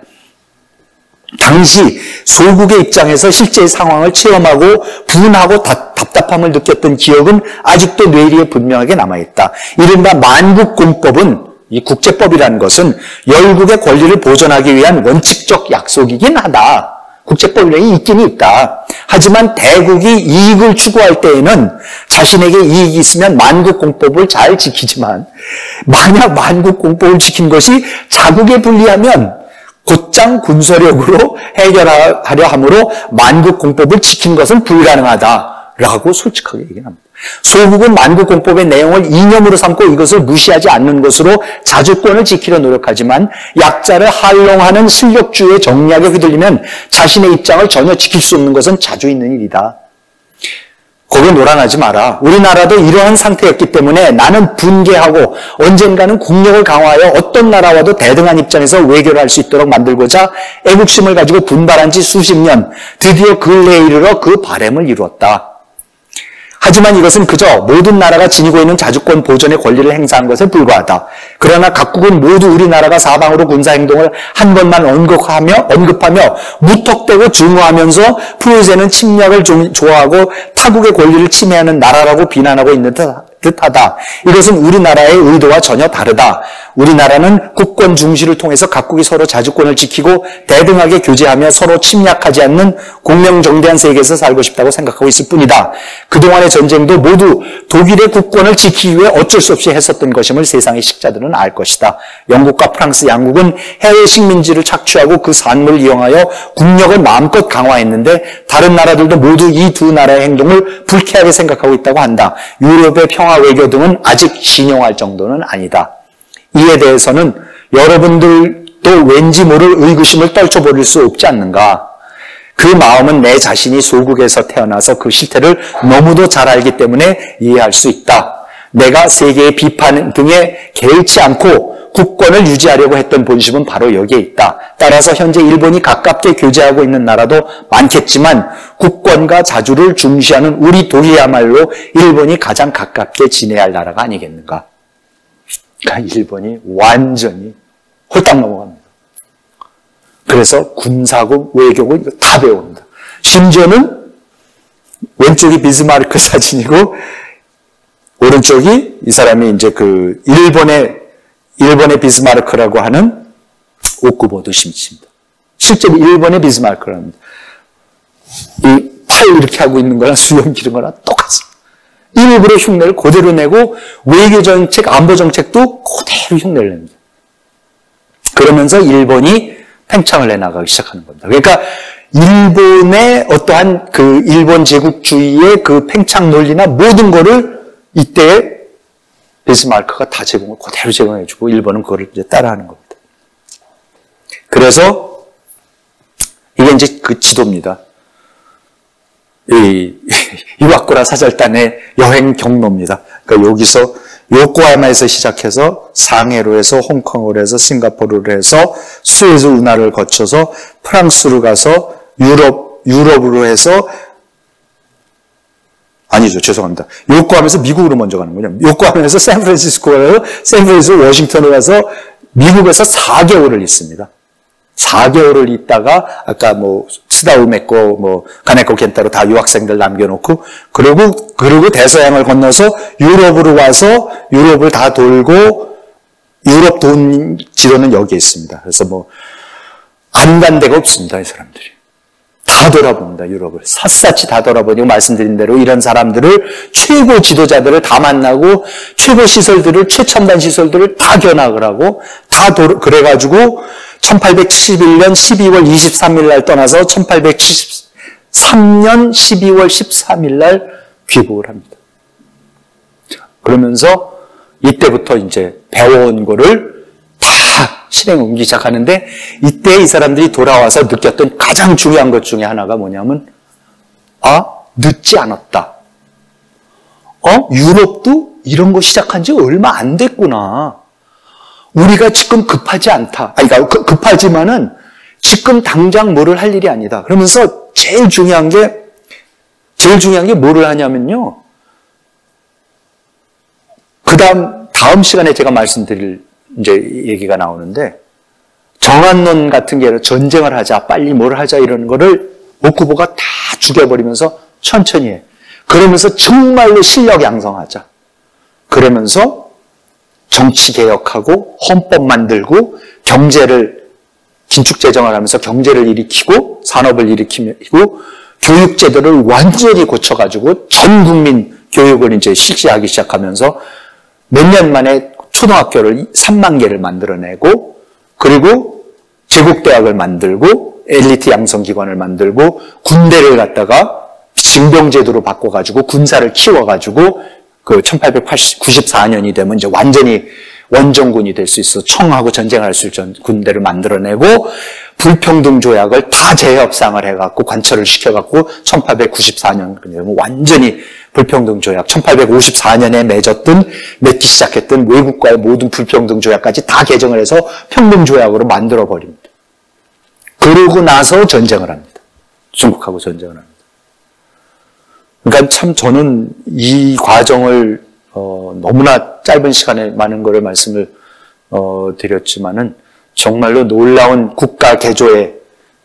당시 소국의 입장에서 실제 상황을 체험하고 분하고 답답함을 느꼈던 기억은 아직도 뇌리에 분명하게 남아있다. 이른바 만국공법은 이 국제법이라는 것은 열국의 권리를 보존하기 위한 원칙적 약속이긴 하다. 국제법이 있긴 있다. 하지만 대국이 이익을 추구할 때에는 자신에게 이익이 있으면 만국공법을 잘 지키지만 만약 만국공법을 지킨 것이 자국에 불리하면 곧장 군사력으로 해결하려 하므로 만국공법을 지킨 것은 불가능하다라고 솔직하게 얘기합니다. 소국은 만국공법의 내용을 이념으로 삼고 이것을 무시하지 않는 것으로 자주권을 지키려 노력하지만 약자를 한롱하는 실력주의의 정략에 휘둘리면 자신의 입장을 전혀 지킬 수 없는 것은 자주 있는 일이다. 거기에 노란하지 마라. 우리나라도 이러한 상태였기 때문에 나는 분개하고 언젠가는 국력을 강화하여 어떤 나라와도 대등한 입장에서 외교를 할 수 있도록 만들고자 애국심을 가지고 분발한 지 수십 년, 드디어 근래에 이르러 그 바람을 이루었다. 하지만 이것은 그저 모든 나라가 지니고 있는 자주권 보존의 권리를 행사한 것에 불과하다. 그러나 각국은 모두 우리나라가 사방으로 군사행동을 한 번만 언급하며 무턱대고 증오하면서 프로이센은 침략을 좋아하고 타국의 권리를 침해하는 나라라고 비난하고 있는 듯하다. 이것은 우리나라의 의도와 전혀 다르다. 우리나라는 국권 중시를 통해서 각국이 서로 자주권을 지키고 대등하게 교제하며 서로 침략하지 않는 공명정대한 세계에서 살고 싶다고 생각하고 있을 뿐이다. 그동안의 전쟁도 모두 독일의 국권을 지키기 위해 어쩔 수 없이 했었던 것임을 세상의 식자들은 알 것이다. 영국과 프랑스 양국은 해외 식민지를 착취하고 그 산물을 이용하여 국력을 마음껏 강화했는데 다른 나라들도 모두 이 두 나라의 행동을 불쾌하게 생각하고 있다고 한다. 유럽의 평화 외교 등은 아직 신용할 정도는 아니다. 이에 대해서는 여러분들도 왠지 모를 의구심을 떨쳐버릴 수 없지 않는가? 그 마음은 내 자신이 소국에서 태어나서 그 실태를 너무도 잘 알기 때문에 이해할 수 있다. 내가 세계의 비판 등에 개의치 않고 국권을 유지하려고 했던 본심은 바로 여기에 있다. 따라서 현재 일본이 가깝게 교제하고 있는 나라도 많겠지만 국권과 자주를 중시하는 우리 독일이야말로 일본이 가장 가깝게 지내야 할 나라가 아니겠는가. 그러니까 일본이 완전히 홀딱 넘어갑니다. 그래서 군사고 외교고 이거 다 배웁니다. 심지어는 왼쪽이 비스마르크 사진이고 오른쪽이 이 사람이 이제 그 일본의 비스마르크라고 하는 옥구보도 심지입니다. 실제로 일본의 비스마르크랍니다. 이 팔 이렇게 하고 있는 거랑 수염 기른 거랑 똑같습니다. 일부러 흉내를 그대로 내고 외교정책, 안보정책도 그대로 흉내를 냅니다. 그러면서 일본이 팽창을 해나가기 시작하는 겁니다. 그러니까 일본의 어떠한 그 일본 제국주의의 그 팽창 논리나 모든 거를 이때 비스마르크가 다 그대로 제공해주고 일본은 그거를 이제 따라하는 겁니다. 그래서 이게 이제 그 지도입니다. 이 이와쿠라 사절단의 여행 경로입니다. 그러니까 여기서 요코하마에서 시작해서 상해로 해서 홍콩으로 해서 싱가포르로 해서 수에즈 운하를 거쳐서 프랑스로 가서 유럽으로 해서 아니죠. 죄송합니다. 요코하마에서 미국으로 먼저 가는 거죠. 요코하마에서 샌프란시스코로 워싱턴으로 가서 미국에서 4개월을 있습니다. 4개월을 있다가 아까 뭐 스다우메코 가네코 켄타로 다 유학생들 남겨놓고 그리고 대서양을 건너서 유럽으로 와서 유럽을 다 돌고 유럽 돈 지도는 여기에 있습니다. 그래서 안 간 데가 없습니다. 이 사람들이. 다 돌아봅니다. 유럽을. 샅샅이 다 돌아보니까 말씀드린 대로 이런 사람들을 최고 지도자들을 다 만나고 최고 시설들을 최첨단 시설들을 다 견학을 하고 그래가지고 1871년 12월 23일 날 떠나서 1873년 12월 13일 날 귀국을 합니다. 그러면서 이때부터 이제 배워온 거를 다 실행에 옮기기 시작하는데 이때 이 사람들이 돌아와서 느꼈던 가장 중요한 것 중에 하나가 뭐냐면 늦지 않았다. 유럽도 이런 거 시작한 지 얼마 안 됐구나. 우리가 지금 급하지 않다. 그러니까 급하지만은 지금 당장 뭐를 할 일이 아니다. 그러면서 제일 중요한 게 뭐를 하냐면요. 다음 시간에 제가 말씀드릴 이제 얘기가 나오는데 정한론 같은 게 전쟁을 하자, 빨리 뭘 하자 이런 거를 옥구보가 다 죽여버리면서 천천히 해. 그러면서 정말로 실력 양성하자. 그러면서 정치 개혁하고 헌법 만들고 경제를 긴축 재정을 하면서 경제를 일으키고 산업을 일으키고 교육 제도를 완전히 고쳐가지고 전 국민 교육을 이제 실시하기 시작하면서 몇 년 만에 초등학교를 3만 개를 만들어내고 그리고 제국대학을 만들고 엘리트 양성기관을 만들고 군대를 갖다가 징병제도로 바꿔가지고 군사를 키워가지고 그 1894년이 되면 이제 완전히 원정군이 될 수 있어 청하고 전쟁할 수 있는 군대를 만들어내고 불평등 조약을 다 재협상을 해갖고 관철을 시켜갖고 1894년 완전히 불평등 조약 1854년에 맺기 시작했던 외국과의 모든 불평등 조약까지 다 개정을 해서 평등 조약으로 만들어 버립니다. 그러고 나서 전쟁을 합니다. 중국하고 전쟁을 합니다. 그러니까 참 저는 이 과정을 너무나 짧은 시간에 많은 거를 말씀을 드렸지만은 정말로 놀라운 국가 개조의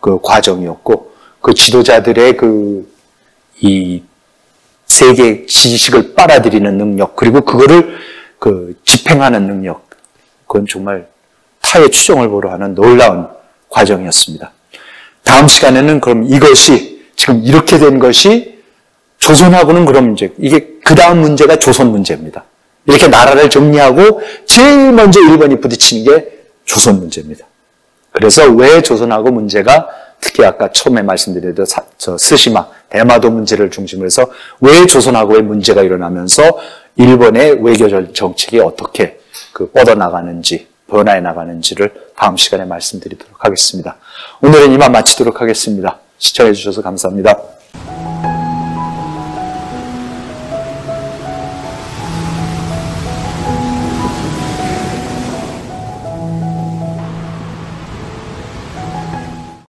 그 과정이었고 그 지도자들의 이 세계 지식을 빨아들이는 능력 그리고 그거를 집행하는 능력 그건 정말 타의 추종을 보러 하는 놀라운 과정이었습니다. 다음 시간에는 그럼 이것이 지금 이렇게 된 것이 조선하고는 그럼 이제 이게 그 다음 문제가 조선 문제입니다. 이렇게 나라를 정리하고 제일 먼저 일본이 부딪히는 게 조선 문제입니다. 그래서 왜 조선하고 문제가 특히 아까 처음에 말씀드렸던 스시마, 대마도 문제를 중심으로 해서 왜 조선하고의 문제가 일어나면서 일본의 외교 정책이 어떻게 뻗어나가는지 변화해 나가는지를 다음 시간에 말씀드리도록 하겠습니다. 오늘은 이만 마치도록 하겠습니다. 시청해 주셔서 감사합니다.